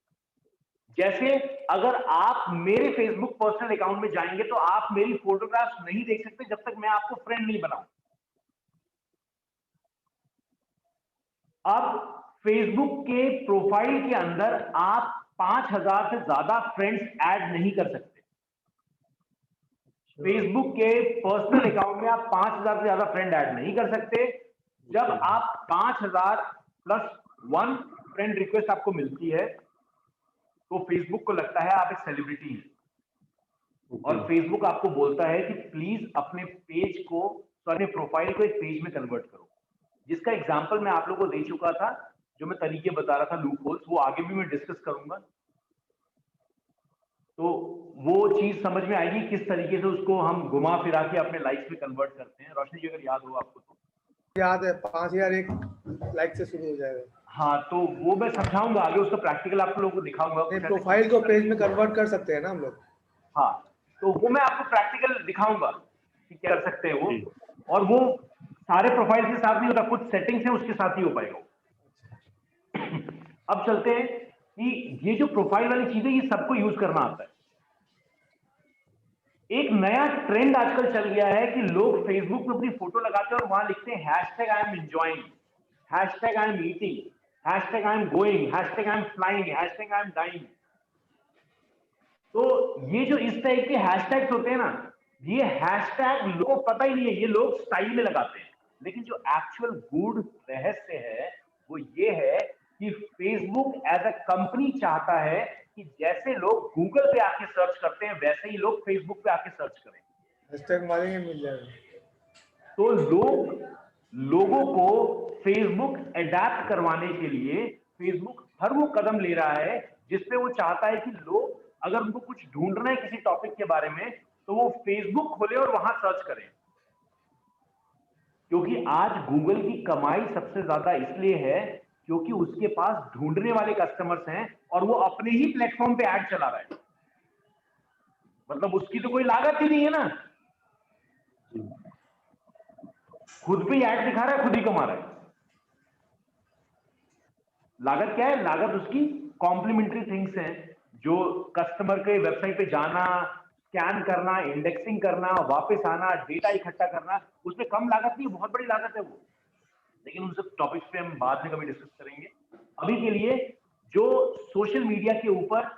जैसे अगर आप मेरे फेसबुक पर्सनल अकाउंट में जाएंगे तो आप मेरी फोटोग्राफ्स नहीं देख सकते जब तक मैं आपको फ्रेंड नहीं बनाऊं। अब फेसबुक के प्रोफाइल के अंदर आप 5000 से ज्यादा फ्रेंड्स ऐड नहीं कर सकते। फेसबुक के पर्सनल अकाउंट में आप 5000 से ज्यादा फ्रेंड ऐड नहीं कर सकते। जब आप 5000+1 फ्रेंड रिक्वेस्ट आपको मिलती है तो फेसबुक को लगता है आप एक सेलिब्रिटी हैं और फेसबुक आपको बोलता है कि प्लीज अपने पेज को, अपने प्रोफाइल को एक पेज में कन्वर्ट करो। जिसका एग्जांपल मैं आप लोगों को दे चुका था, जो मैं तरीके बता रहा था लूप होल्स, वो आगे भी मैं डिस्कस करूंगा। तो वो चीज समझ में आएगी किस तरीके से उसको हम घुमा फिरा के अपने लाइक्स में कन्वर्ट करते हैं। रोशनी जी अगर याद हो आपको तो याद है 5001 लाइक से शुरू हो जाएगा। हाँ, तो वो मैं समझाऊंगा आगे, उसका प्रैक्टिकल आप लोगों को दिखाऊंगा। प्रोफाइल को पेज में कन्वर्ट कर सकते हैं ना हम लोग। हाँ, तो वो मैं आपको प्रैक्टिकल दिखाऊंगा कि क्या कर सकते हैं वो। और वो सारे प्रोफाइल के साथ नहीं होता, कुछ सेटिंग्स है उसके साथ ही हो पाएगा। अब चलते हैं कि ये जो प्रोफाइल वाली चीज है ये सबको यूज करना आता है। एक नया ट्रेंड आजकल चल गया है कि लोग फेसबुक पे अपनी फोटो लगाते हैं और वहां लिखते हैं hashtag I am enjoying, hashtag I am eating, hashtag I am going, hashtag I am flying, hashtag I am dying. तो ये जो इस टाइप के हैशटैग्स होते हैं ना, ये हैशटैग लोगों को पता ही नहीं है, ये लोग स्टाइल में लगाते हैं, लेकिन जो एक्चुअल गूढ़ रहस्य है वो ये है कि फेसबुक एज अ कंपनी चाहता है कि जैसे लोग गूगल पे आके सर्च करते हैं वैसे ही लोग फेसबुक पे आके सर्च करें। हैशटैग मारेंगे मिल जाएगा। तो लोगों को फेसबुक अडैप्ट करवाने के लिए फेसबुक हर वो कदम ले रहा है जिसपे वो चाहता है कि लोग अगर उनको कुछ ढूंढना है किसी टॉपिक के बारे में तो वो फेसबुक खोले और वहां सर्च करें, क्योंकि आज गूगल की कमाई सबसे ज्यादा इसलिए है क्योंकि उसके पास ढूंढने वाले कस्टमर्स हैं और वो अपने ही प्लेटफॉर्म पे ऐड चला रहा है, मतलब उसकी तो कोई लागत ही नहीं है ना, खुद पे ऐड दिखा रहा है, खुद ही कमा रहा है। लागत क्या है? लागत उसकी कॉम्प्लीमेंट्री थिंग्स हैं, जो कस्टमर के वेबसाइट पे जाना, स्कैन करना, इंडेक्सिंग करना, वापस आना, डेटा इकट्ठा करना, उसमें कम लागत नहीं, बहुत बड़ी लागत है वो। लेकिन उन सब टॉपिक्स पे हम बाद में कभी डिस्कस करेंगे। अभी के लिए जो सोशल मीडिया के ऊपर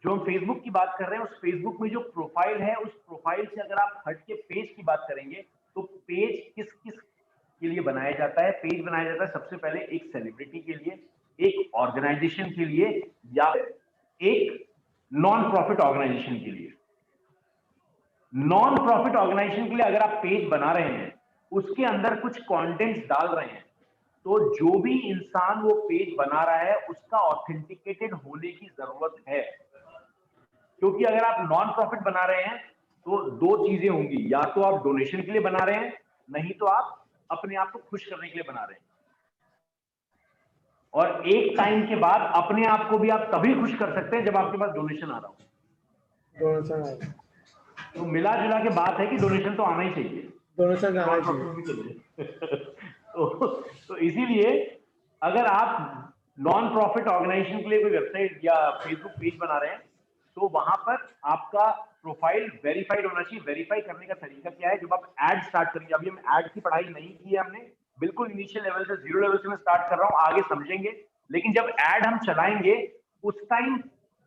जो हम फेसबुक की बात कर रहे हैं, उस फेसबुक में जो प्रोफाइल है, उस प्रोफाइल से अगर आप हट के पेज की बात करेंगे तो पेज किस किस के लिए बनाया जाता है? पेज बनाया जाता है सबसे पहले एक सेलिब्रिटी के लिए, एक ऑर्गेनाइजेशन के लिए, या एक नॉन प्रॉफिट ऑर्गेनाइजेशन के लिए। नॉन प्रॉफिट ऑर्गेनाइजेशन के लिए अगर आप पेज बना रहे हैं, उसके अंदर कुछ कंटेंट्स डाल रहे हैं, तो जो भी इंसान वो पेज बना रहा है उसका ऑथेंटिकेटेड होने की जरूरत है, क्योंकि अगर आप नॉन प्रॉफिट बना रहे हैं तो दो चीजें होंगी, या तो आप डोनेशन के लिए बना रहे हैं, नहीं तो आप अपने आप को खुश करने के लिए बना रहे हैं। और एक टाइम के बाद अपने आप को भी आप तभी खुश कर सकते हैं जब आपके पास डोनेशन आ रहा हो। डोनेशन तो मिला जुला के बात है कि डोनेशन तो आना ही चाहिए, डोनेशन आना चाहिए। तो इसीलिए अगर आप नॉन प्रॉफिट ऑर्गेनाइजेशन के लिए कोई वेबसाइट या फेसबुक पेज बना रहे हैं तो वहां पर आपका प्रोफाइल वेरीफाइड होना चाहिए। वेरीफाई करने का तरीका क्या है? जब आप ऐड स्टार्ट करेंगे, अभी हम ऐड की पढ़ाई नहीं की है हमने, बिल्कुल इनिशियल लेवल से, जीरो लेवल से मैं स्टार्ट कर रहा हूं, आगे समझेंगे। लेकिन जब ऐड हम चलाएंगे उस टाइम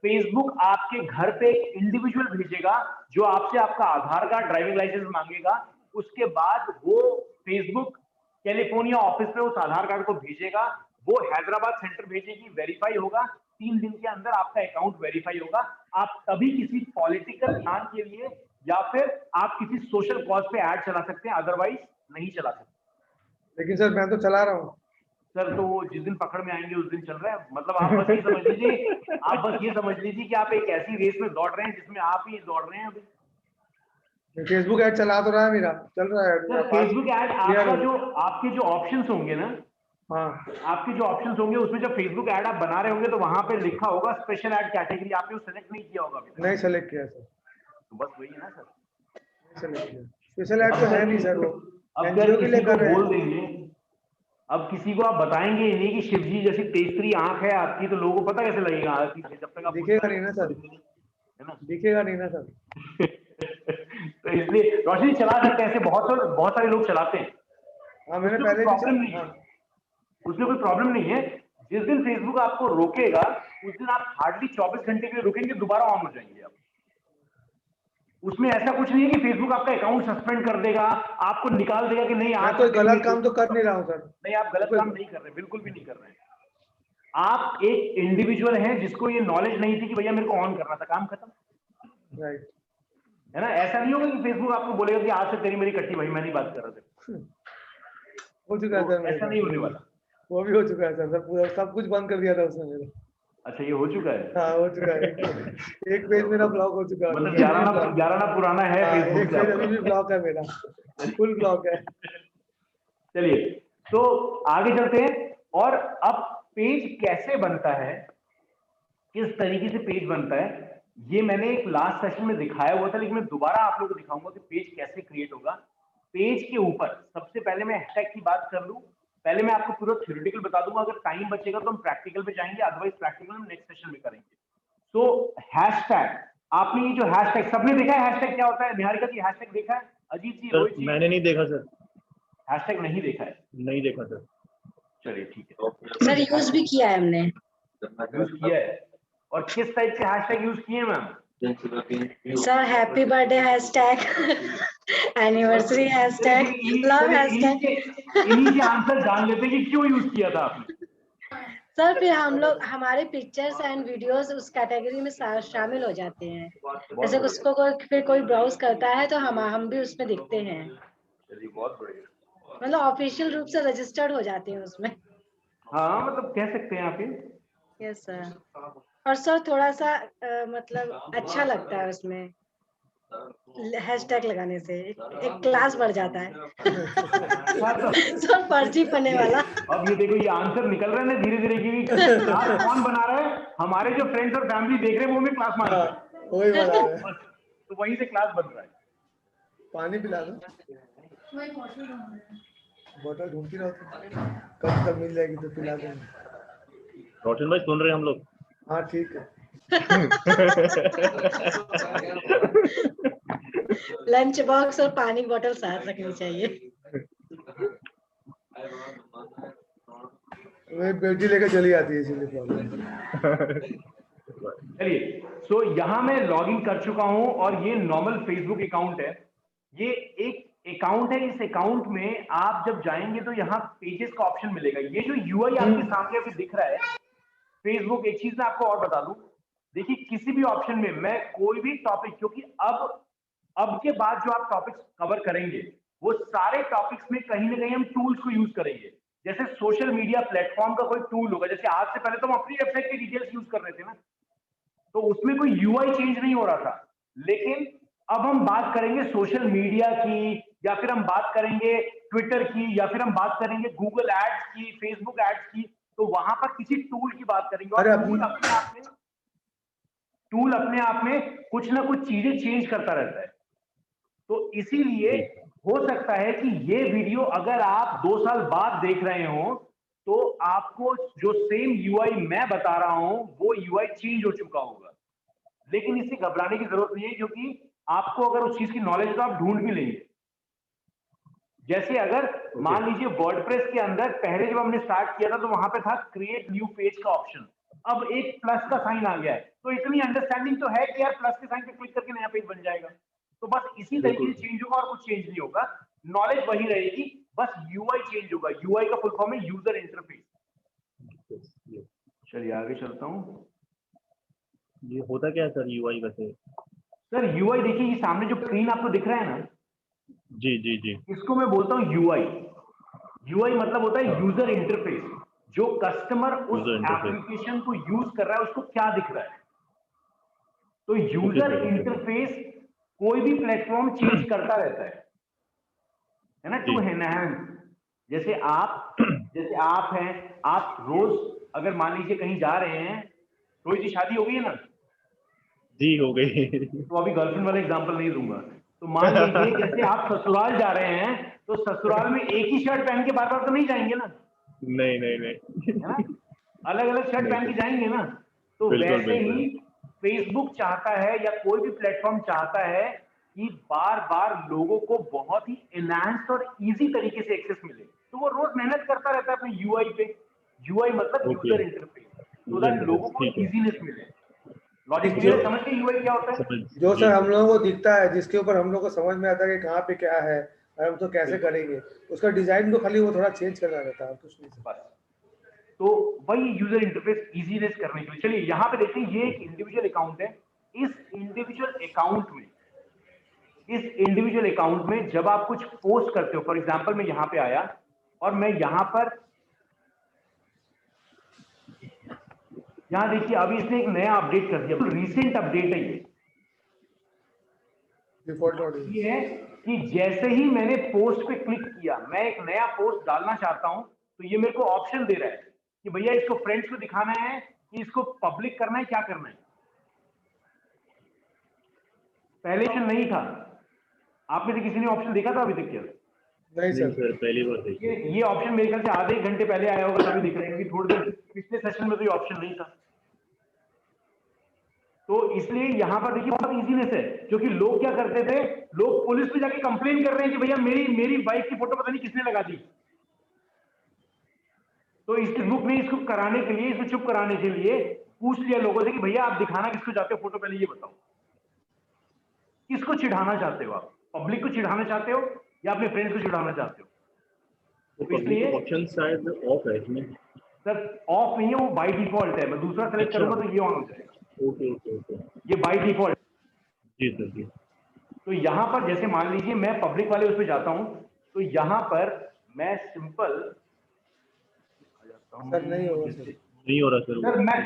फेसबुक आपके घर पे एक इंडिविजुअल भेजेगा जो आपसे आपका आधार कार्ड, ड्राइविंग लाइसेंस मांगेगा। उसके बाद वो फेसबुक कैलिफोर्निया ऑफिस में उस आधार कार्ड को भेजेगा, वो हैदराबाद सेंटर भेजेगी, वेरीफाई होगा, 3 दिन के अंदर आपका अकाउंट वेरीफाई होगा। आप तभी किसी पॉलिटिकल प्लान के लिए या फिर आप किसी सोशल कॉज पे ऐड चला सकते हैं, अदरवाइज नहीं चला सकते। लेकिन सर मैं तो चला रहा हूँ सर, तो वो जिस दिन पकड़ में आएंगे उस दिन चल रहा है, मतलब आप बस ये समझ लीजिए, आप बस ये समझ लीजिए कि आप एक ऐसी रेस में दौड़ रहे हैं जिसमें आप ही दौड़ रहे हैं अभी। फेसबुक ऐड चला तो रहा है, मेरा चल रहा है। सर, फेसबुक ऐड आपका जो आपके जो ऑप्शंस होंगे ना, हाँ, आपके जो ऑप्शंस होंगे उसमें जब फेसबुक ऐड आप बना रहे होंगे तो वहां पे लिखा होगा स्पेशल ऐड कैटेगरी, आपने वो सेलेक्ट नहीं किया होगा अभी। नहीं सेलेक्ट किया सर, तो बस वही है ना सर, सेलेक्ट किया। स्पेशल ऐड तो है नहीं सर, वो अब एनजीओ के लिए कर रहे बोल हैं। देंगे, अब किसी को आप बताएंगे ही नहीं कि शिव जी जैसी तेजतरी आंख है आपकी, तो लोगों को पता कैसे लगेगा कि जब तक आप दिखेगा नहीं ना सर, है ना, दिखेगा नहीं ना सर। तो इसलिए रोशनी चला सकते हैं, ऐसे बहुत सारे लोग चलाते हैं। हाँ, मैंने उसमें पहले प्रॉब्लम भी नहीं है, उसमें कोई प्रॉब्लम नहीं है। जिस दिन फेसबुक आपको रोकेगा उस दिन आप हार्डली 24 घंटे के लिए रुकेंगे, दोबारा ऑन हो जाएंगे आप। उसमें ऐसा कुछ नहीं है कि फेसबुक आपका अकाउंट सस्पेंड कर देगा, आपको निकाल देगा कि नहीं मैं आप कोई गलत काम तो कर नहीं रहा हूँ सर। नहीं, आप गलत काम नहीं कर रहे, बिल्कुल भी नहीं कर रहे हैं। आप एक इंडिविजुअल हैं जिसको ये नॉलेज नहीं थी कि भैया मेरे को ऑन करना था, काम खत्म, राइट, है ना। ऐसा नहीं होगा कि फेसबुक आपको बोलेगा कि आज से तेरी मेरी कट्टी भाई, मैं नहीं बात कर रहा था। हो चुका है तो सर मेरे ऐसा साथ, नहीं होने वाला। वो भी हो चुका है सर, पूरा सब कुछ बंद कर दिया था उसने मेरा। अच्छा, ये हो चुका है। हाँ, हो चुका है, एक पेज मेरा ब्लॉक हो चुका है, मतलब 11 ना पुराना है फेसबुक एक पेज अभी भी ब्लॉक है मेरा, फुल ब्लॉक है। चलिए, तो आगे चलते हैं। और अब पेज कैसे बनता है, किस तरीके से पेज बनता है, ये मैंने एक लास्ट सेशन में दिखाया हुआ था, लेकिन मैं दोबारा आप लोगों को दिखाऊंगा कि पेज कैसे क्रिएट होगा। पेज के ऊपर सबसे पहले मैं हैशटैग की बात कर लूं, पहले मैं आपको पूरा थ्योरेटिकल बता दूंगा, अगर टाइम बचेगा तो हम प्रैक्टिकल पे जाएंगे, अदरवाइज प्रैक्टिकल हम नेक्स्ट सेशन में करेंगे। तो हैशटैग, आपने ये जो हैशटैग सबने देखा है, हैशटैग क्या होता है? निहारिका जी, हैशटैग देखा है? अजीत जी, रोहित जी? मैंने नहीं देखा सर, हैशटैग नहीं देखा है? नहीं देखा सर। चलिए ठीक है सर, यूज भी किया है हमने, यूज किया है। और किस टाइप के हैशटैग यूज किए ma'am? Sir happy birthday hashtag, anniversary hashtag, love hashtag. इन्हीं के आंसर जान लेते कि क्यों यूज किया था आपने। सर फिर हम लोग हमारे पिक्चर्स एंड वीडियोस उस कैटेगरी में शामिल हो जाते हैं। जैसे उसको फिर कोई ब्राउज करता है तो हम भी उसमें दिखते हैं। चलिए बहुत बढ़िया। मतलब ऑफिशियल रूप से रजिस्टर्ड हो जाते हैं उसमें। हाँ मतलब कह सकते हैं आप ये। Yes sir. और सर थोड़ा सा मतलब अच्छा लगता है उसमें हैशटैग लगाने से, एक क्लास बढ़ जाता है। सर पर्ची पढ़ने वाला। अब ये देखो ये आंसर निकल रहे हैं ना धीरे धीरे की क्लास कौन बना रहा है, हमारे जो फ्रेंड्स और फैमिली देख रहे हैं वो भी क्लास मान रहे हैं। हाँ, वही वाला है। बस तो वहीं से क्लास बन रहा है। पानी पिला दो, बोतल ढूंढती रहो तुम, कब तक मिल जाएगी तो पिला देंगे। रोशन भाई सुन रहे हैं हम लोग। हाँ ठीक है। लंच बॉक्स और पानी बोतल साथ रखनी चाहिए। वे बेटी लेकर चली आती है इसीलिए प्रॉब्लम। चलिए सो यहाँ मैं लॉग इन कर चुका हूँ और ये नॉर्मल फेसबुक अकाउंट है। ये एक अकाउंट है, इस अकाउंट में आप जब जाएंगे तो यहाँ पेजेस का ऑप्शन मिलेगा। ये जो यूआई आपके सामने अभी दिख रहा है फेसबुक, एक चीज मैं आपको और बता दूं, देखिए किसी भी ऑप्शन में मैं कोई भी टॉपिक, क्योंकि अब के बाद जो आप टॉपिक्स कवर करेंगे वो सारे टॉपिक्स में कहीं ना कहीं हम टूल्स को यूज करेंगे। जैसे सोशल मीडिया प्लेटफॉर्म का कोई टूल होगा, जैसे आज से पहले तो हम अपनी वेबसाइट की डिटेल्स यूज कर रहे थे ना, तो उसमें कोई यूआई चेंज नहीं हो रहा था। लेकिन अब हम बात करेंगे सोशल मीडिया की, या फिर हम बात करेंगे ट्विटर की, या फिर हम बात करेंगे गूगल एड्स की, फेसबुक एड्स की, तो वहां पर किसी टूल की बात करेंगे। और अरे टूल अपने आप में कुछ ना कुछ चीजें चेंज करता रहता है। तो इसीलिए हो सकता है कि ये वीडियो अगर आप 2 साल बाद देख रहे हो तो आपको जो सेम यूआई मैं बता रहा हूं वो यूआई चेंज हो चुका होगा। लेकिन इससे घबराने की जरूरत नहीं है, क्योंकि आपको अगर उस चीज की नॉलेज है तो आप ढूंढ भी लेंगे। जैसे अगर मान लीजिए वर्डप्रेस के अंदर पहले जब हमने स्टार्ट किया था तो वहां पे था क्रिएट न्यू पेज का ऑप्शन, अब एक प्लस का साइन आ गया है, तो इतनी अंडरस्टैंडिंग तो है कि यार प्लस के साइन पे क्लिक करके नया पेज बन जाएगा। तो बस इसी तरीके से चेंज होगा और कुछ चेंज नहीं होगा, नॉलेज वही रहेगी, बस यूआई चेंज होगा। यूआई का फुल फॉर्म है यूजर इंटरफेस। चलिए आगे चलता हूँ। ये होता क्या है सर यूआई वैसे? सर यूआई देखिए, ये सामने जो स्क्रीन आपको दिख रहा है ना, जी जी जी। इसको मैं बोलता हूँ यूआई। यूआई मतलब होता है यूजर इंटरफेस, जो कस्टमर उस User interface। एप्लीकेशन को यूज कर रहा है उसको क्या दिख रहा है। तो यूजर इंटरफेस कोई भी प्लेटफॉर्म चेंज करता रहता है ना, टू एनहांस। जैसे आप हैं, आप रोज अगर मान लीजिए कहीं जा रहे हैं, रोज की शादी हो गई है ना, जी हो गई। तो अभी गर्लफ्रेंड वाला एग्जांपल नहीं दूंगा। तो मान लीजिए जैसे आप ससुराल जा रहे हैं, तो ससुराल में एक ही शर्ट पहन के बार बार तो नहीं जाएंगे ना, नहीं नहीं नहीं। है ना, अलग अलग शर्ट पहन के जाएंगे ना। तो बिल्कुल वैसे बिल्कुल। ही फेसबुक चाहता है या कोई भी प्लेटफॉर्म चाहता है कि बार बार लोगों को बहुत ही एनहांस्ड और इजी तरीके से एक्सेस मिले, तो वो रोज मेहनत करता रहता है अपने यूआई पे। यूआई मतलब ओके। यूजर इंटरफेस, तो दैट लोगों को ठीक है। इजीनेस मिले। लॉजिक जो क्लियर, समझ गए यूआई क्या होता है? जो जी सर हम लोगों को दिखता है, जिसके ऊपर हम लोग को समझ में आता है कि कहाँ पे क्या है और हम तो कैसे करेंगे, उसका डिजाइन को खाली वो थोड़ा चेंज करना रहता है, कुछ नहीं। बस तो वही यूजर इंटरफेस इजीनेस करने के लिए। चलिए यहाँ पे देखिए, ये एक इंडिविजुअल अकाउंट है। इस इंडिविजुअल अकाउंट में जब आप कुछ पोस्ट करते हो, फॉर एग्जांपल मैं यहाँ पे आया और मैं यहाँ देखिए अभी इसने एक नया अपडेट कर दिया, रिसेंट अपडेट है ये है कि जैसे ही मैंने पोस्ट पे क्लिक किया, मैं एक नया पोस्ट डालना चाहता हूं, तो ये मेरे को ऑप्शन दे रहा है कि भैया इसको फ्रेंड्स को दिखाना है कि इसको पब्लिक करना है, क्या करना है। पहले ऑप्शन नहीं था, आप में से किसी ने ऑप्शन देखा था अभी तक क्या? नहीं नहीं सर, सर पहली बार देखी। ये ऑप्शन मेरे ख्याल से आधे एक घंटे पहले आया होगा, तभी दिख रहा है, क्योंकि थोड़ी देर पिछले सेशन में तो ये ऑप्शन नहीं था। तो इसलिए यहां पर देखिए बहुत इजीनेस है, क्योंकि लोग क्या करते थे, लोग पुलिस पे जाके कंप्लेन कर रहे हैं कि भैया मेरी वाइफ की फोटो पता नहीं किसने लगा दी। तो इस बुक ने इसको कराने के लिए, इसको चुप कराने के लिए पूछ लिया लोगों से कि भैया आप दिखाना किसको चाहते हो फोटो, पहले ये बताओ। किसको चिढ़ाना चाहते हो आप? पब्लिक को चिढ़ाना चाहते हो या अपने फ्रेंड्स को चिढ़ाना चाहते हो? तो इसलिए ऑप्शन शायद ऑफ है इसमें। सर ऑफ नहीं है, वो बाय डिफॉल्ट है। मैं दूसरा सेलेक्ट अच्छा। करूंगा तो ये ऑन हो जाएगा। Okay okay okay. ये बाय डिफॉल्ट। जी सर जी। तो यहाँ पर जैसे मान लीजिए मैं पब्लिक वाले उस पर जाता हूँ, तो यहाँ पर मैं सिंपल सर नहीं होगा सर। नहीं हो रहा सर वो।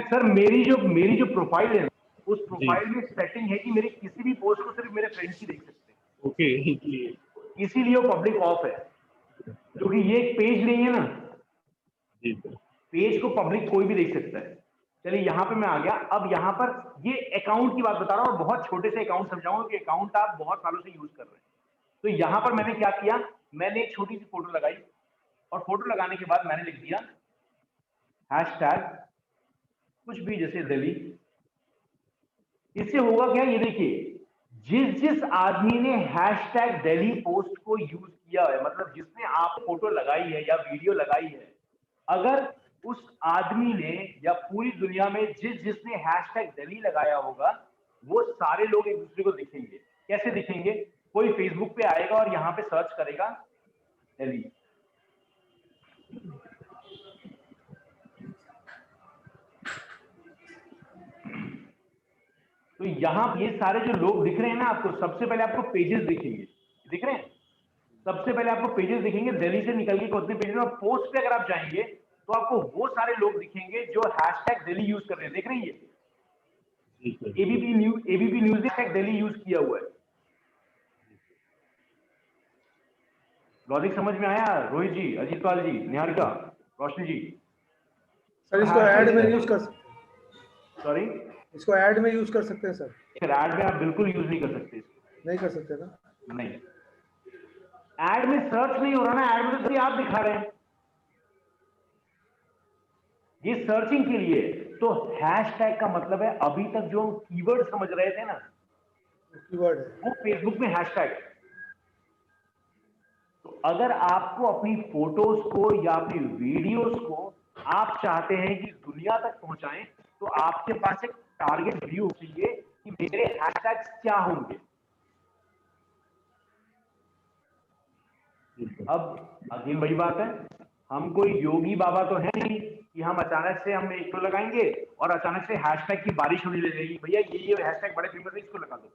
सर मेरी जो प्रोफाइल है, उस जी। प्रोफाइल में सेटिंग है कि मेरी किसी भी पोस्ट को सिर्फ मेरे फ्रेंड्स ही देख सकते हैं। ओके इसलिए। इसीलिए वो पब्लिक ऑफ है, क्योंकि ये एक पेज नहीं है ना, जी सर। पेज को पब्लिक कोई भी देख सकता है। चलिए यहाँ पे मैं आ गया। अब यहाँ पर ये अकाउंट की बात बता रहा हूँ, और बहुत छोटे से अकाउंट समझाऊंगा कि अकाउंट आप बहुत सालों से यूज कर रहे हैं। तो यहाँ पर मैंने क्या किया, मैंने एक छोटी सी फोटो लगाई, और फोटो लगाने के बाद मैंने लिख दिया हैशटैग कुछ भी, जैसे दिल्ली। इससे होगा क्या, ये देखिए, जिस आदमी ने हैशटैग दिल्ली पोस्ट को यूज किया है, मतलब जिसने आप फोटो लगाई है या वीडियो लगाई है, अगर उस आदमी ने या पूरी दुनिया में जिसने हैशटैग दिल्ली लगाया होगा, वो सारे लोग एक दूसरे को दिखेंगे। कैसे दिखेंगे? कोई फेसबुक पे आएगा और यहाँ पे सर्च करेगा दिल्ली, तो यहाँ ये सारे जो लोग दिख रहे हैं ना आपको, सबसे पहले आपको पेजेस दिखेंगे, दिख रहे हैं? सबसे पहले आपको पेजेस दिखेंगे, दिल्ली से निकल के कितने पेजेस, और पोस्ट पे अगर आप जाएंगे तो आपको वो सारे लोग दिखेंगे जो हैशटैग दिल्ली यूज कर रहे हैं। देख रहे हैं? ये एबीपी न्यूज ने हैशटैग दिल्ली यूज किया हुआ है। लॉजिक समझ में आया रोहित जी, अजीत पाल जी, निहारिका, रोशनी जी? सर इसको ऐड में यूज कर, सॉरी, इसको ऐड में यूज कर सकते हैं सर? फिर ऐड में आप बिल्कुल यूज नहीं कर सकते इसको। नहीं कर सकते ना? नहीं, ऐड में सर्च नहीं हो रहा ना, ऐड में तो आप दिखा रहे हैं, ये सर्चिंग के लिए। तो हैशटैग का मतलब है, अभी तक जो हम कीवर्ड समझ रहे थे ना, कीवर्ड है वो फेसबुक में हैशटैग है। तो अगर आपको अपनी फोटोज को या अपनी वीडियोस को आप चाहते हैं कि दुनिया तक पहुंचाएं, तो आपके पास एक टारगेट व्यू चाहिए कि मेरे हैशटैग्स क्या होंगे। अब अगेन वही बात है, हम कोई योगी बाबा तो है नहीं कि हम अचानक से हम एक तो लगाएंगे और अचानक से हैशटैग की बारिश होने लगेगी, भैया ये हैशटैग बड़े फेमस है, इसको लगा दो।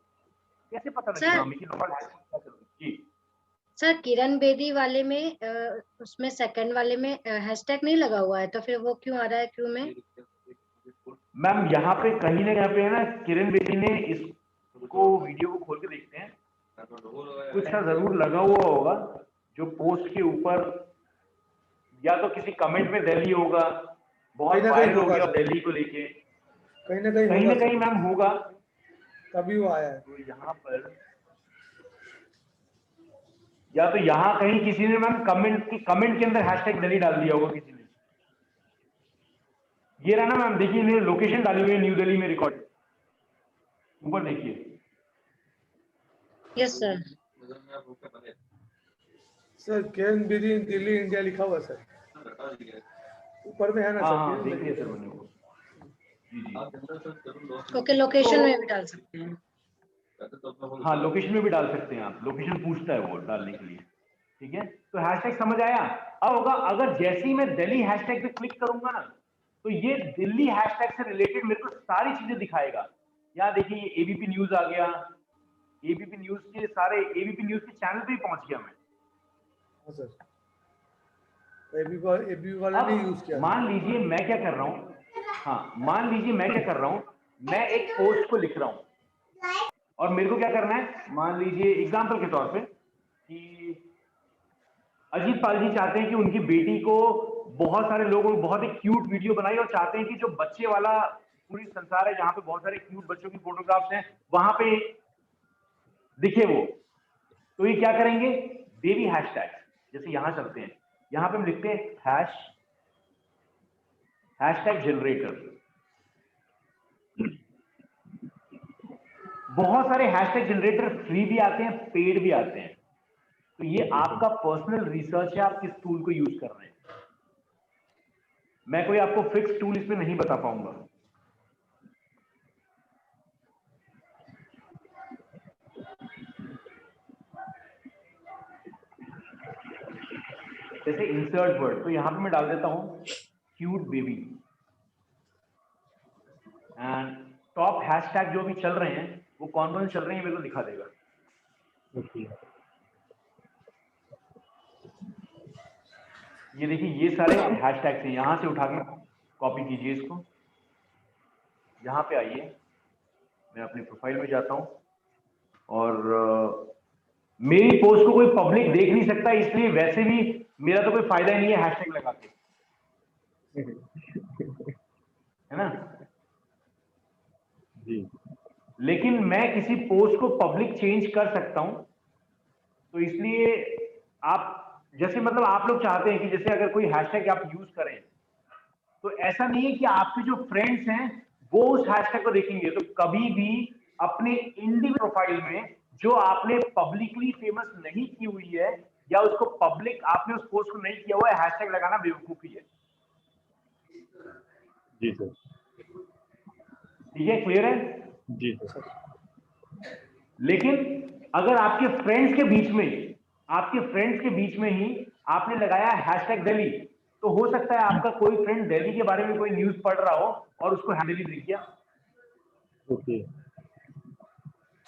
कैसे पता लगेगा हमें कि नॉर्मल हैशटैग क्या करूंगी? जी सर, किरण बेदी वाले में उसमें सेकंड वाले में हैशटैग नहीं लगा हुआ है, तो फिर वो क्यों आ रहा है क्यों में? मैम यहाँ पे कहीं ना कहीं पे है ना, किरण बेदी ने इसको वीडियो को खोल के देखते हैं, कुछ सा जरूर लगा हुआ होगा जो पोस्ट के ऊपर, या तो किसी कमेंट में दिल्ली होगा, बहुत वायरल हो गया दिल्ली को लेके, कहीं ना कहीं मैम होगा, तभी वो आया है। तो यहाँ पर, या तो यहाँ कहीं किसी ने मैम कमेंट के अंदर हैशटैग दिल्ली डाल दिया होगा किसी ने। ये रहा ना मैम, देखिए इन्होंने लोकेशन डाली हुई है, न्यू दिल्ली में रिकॉर्ड, ऊपर देखिए। Yes sir. Sir Kiran Bedi Delhi India लिखा हुआ सर, ऊपर में है ना सर? हाँ देखिए सर, मैंने वो, जी ओके, लोकेशन में भी डाल सकते हैं। हाँ लोकेशन में भी डाल सकते हैं आप, लोकेशन पूछता है वो डालने के लिए, ठीक है? तो हैशटैग समझ आया। अब होगा, अगर जैसे ही मैं दिल्ली हैशटैग पे क्लिक करूंगा ना, तो ये दिल्ली हैशटैग से रिलेटेड मेरे को सारी चीजें दिखाएगा। यहाँ देखिए, ये एबीपी न्यूज आ गया, एबीपी न्यूज के सारे, एबीपी न्यूज के चैनल पे ही पहुंच गया मैं। हाँ सर, एबीपी वाला नहीं यूज किया। मान लीजिए मैं क्या कर रहा हूँ, हाँ मान लीजिए मैं क्या कर रहा हूँ, मैं एक पोस्ट को लिख रहा हूँ और मेरे को क्या करना है, मान लीजिए एग्जांपल के तौर पे कि अजीत पाल जी चाहते हैं कि उनकी बेटी को, बहुत सारे लोगों बहुत ही क्यूट वीडियो बनाई और चाहते हैं कि जो बच्चे वाला पूरी संसार है जहाँ पे बहुत सारे क्यूट बच्चों की फोटोग्राफ्स हैं, वहां पे दिखे वो। तो ये क्या करेंगे, बेबी हैशटैग, जैसे यहां चलते हैं, यहां पे हम लिखते हैं हैशटैग जनरेटर। बहुत सारे हैशटैग जनरेटर फ्री भी आते हैं, पेड भी आते हैं, तो ये आपका पर्सनल रिसर्च है, आप किस टूल को यूज कर रहे हैं। मैं कोई आपको फिक्स टूल इसमें नहीं बता पाऊंगा। जैसे इंसर्ट वर्ड, तो यहाँ पे मैं डाल देता हूँ cute baby. And top hashtag जो भी चल रहे हैं वो कौन कौन चल रहे हैं मेरे को दिखा देगा। ये देखिए ये सारे हैशटैग्स हैं, यहाँ से उठा के कॉपी कीजिए इसको। यहाँ पे आइए, मैं अपनी प्रोफाइल में जाता हूँ और मेरी पोस्ट को कोई पब्लिक देख नहीं सकता, इसलिए वैसे भी मेरा तो कोई फायदा ही नहीं है हैशटैग लगा के, है ना जी। लेकिन मैं किसी पोस्ट को पब्लिक चेंज कर सकता हूं, तो इसलिए आप जैसे मतलब आप लोग चाहते हैं कि जैसे अगर कोई हैशटैग आप यूज करें तो ऐसा नहीं है कि आपके जो फ्रेंड्स हैं वो उस हैशटैग को देखेंगे, तो कभी भी अपने इंडिविजुअल प्रोफाइल में जो आपने पब्लिकली फेमस नहीं की हुई है या उसको पब्लिक आपने उस पोस्ट को नहीं किया हुआ है, हैशटैग लगाना बेवकूफी है। जी सर। ठीक है, क्लियर है? जी सर। लेकिन अगर आपके फ्रेंड्स के बीच में ही आपने लगाया हैशटैग दिल्ली, तो हो सकता है आपका कोई फ्रेंड दिल्ली के बारे में कोई न्यूज पढ़ रहा हो और उसको दिल्ली दिख गया। ओके।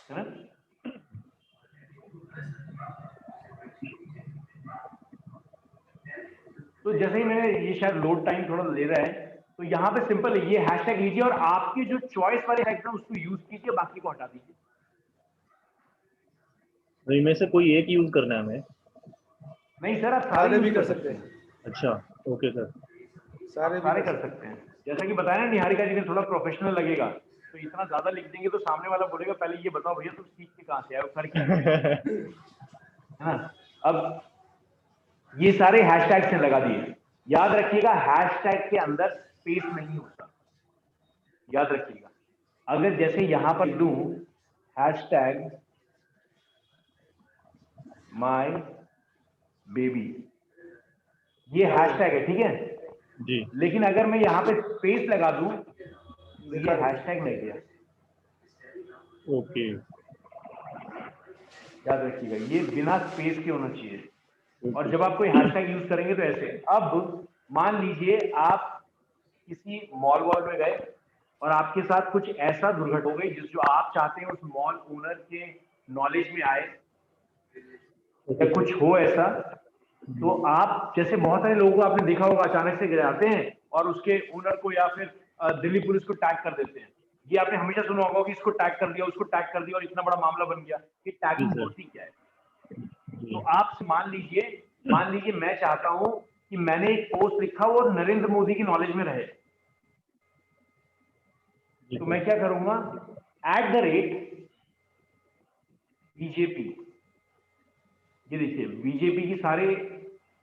है ना? तो जैसे ही मैंने ये शायद लोड टाइम थोड़ा ले रहा है, तो यहाँ पे सिंपल है, ये हैशटैग लीजिए और आपके जो चॉइस वाले हैशटैग उसको यूज कीजिए, बाकी को हटा दीजिए। नहीं, में से कोई एक यूज करना है हमें? नहीं सर, आप सारे भी कर सकते हैं। अच्छा, ओके सर। सारे कर सकते हैं। जैसा कि बताया ना, निहारिका जी ने थोड़ा प्रोफेशनल लगेगा, तो इतना ज्यादा लिख देंगे तो सामने वाला बोलेगा पहले ये बताओ भैया तुम सीख के कहाँ से आए हो, कर क्या है ना। अब ये सारे हैशटैग से लगा दिए। याद रखिएगा हैशटैग के अंदर स्पेस नहीं होता, याद रखिएगा। अगर जैसे यहां पर दूं हैशटैग माय बेबी, ये हैशटैग है, ठीक है जी। लेकिन अगर मैं यहाँ पे स्पेस लगा दूं तो ये हैशटैग लग गया। ओके। याद रखिएगा ये बिना स्पेस के होना चाहिए। और जब आप कोई हैशटैग यूज करेंगे तो ऐसे, अब मान लीजिए आप किसी मॉल में गए और आपके साथ कुछ ऐसा दुर्घटना हो गई जिस जो आप चाहते हैं उस मॉल ओनर के नॉलेज में आए या कुछ हो ऐसा, तो आप जैसे बहुत सारे लोगों को आपने देखा होगा अचानक से जाते हैं और उसके ओनर को या फिर दिल्ली पुलिस को टैग कर देते हैं। ये आपने हमेशा सुना होगा कि इसको टैग कर दिया, उसको टैग कर दिया और इतना बड़ा मामला बन गया। कि टैगिंग होती क्या है? तो आप मान लीजिए मैं चाहता हूं कि मैंने एक पोस्ट लिखा वो नरेंद्र मोदी की नॉलेज में रहे, तो मैं क्या करूंगा, @BJP, ये देखिए बीजेपी की सारे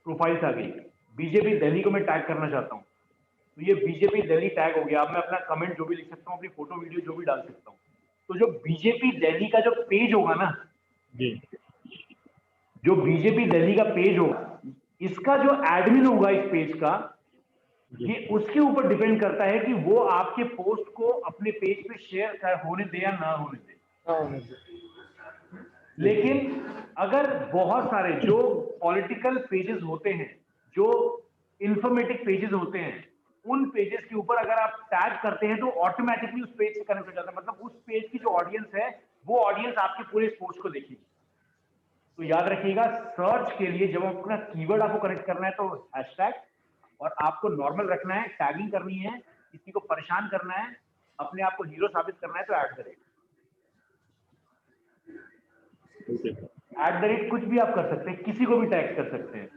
प्रोफाइल्स आ गई। बीजेपी दिल्ली को मैं टैग करना चाहता हूँ, तो ये बीजेपी दिल्ली टैग हो गया। अब मैं अपना कमेंट जो भी लिख सकता हूँ, अपनी फोटो वीडियो जो भी डाल सकता हूँ। तो जो बीजेपी दिल्ली का जो पेज होगा ना जी, जो बीजेपी दिल्ली का पेज होगा, इसका जो एडमिन होगा इस पेज का, ये उसके ऊपर डिपेंड करता है कि वो आपके पोस्ट को अपने पेज पे शेयर होने दे या ना होने दे। लेकिन अगर बहुत सारे जो पॉलिटिकल पेजेस होते हैं, जो इंफॉर्मेटिव पेजेस होते हैं, उन पेजेस के ऊपर अगर आप टैग करते हैं तो ऑटोमेटिकली उस पेज से कनेक्ट हो जाता है। मतलब उस पेज की जो ऑडियंस है वो ऑडियंस आपके पूरे पोस्ट को देखेगी। तो याद रखिएगा सर्च के लिए जब अपना कीवर्ड आपको कनेक्ट करना है तो हैशटैग, और आपको नॉर्मल रखना है, टैगिंग करनी है, किसी को परेशान करना है, अपने आप को हीरो साबित करना है तो @ कुछ भी आप कर सकते हैं, किसी को भी टैग कर सकते हैं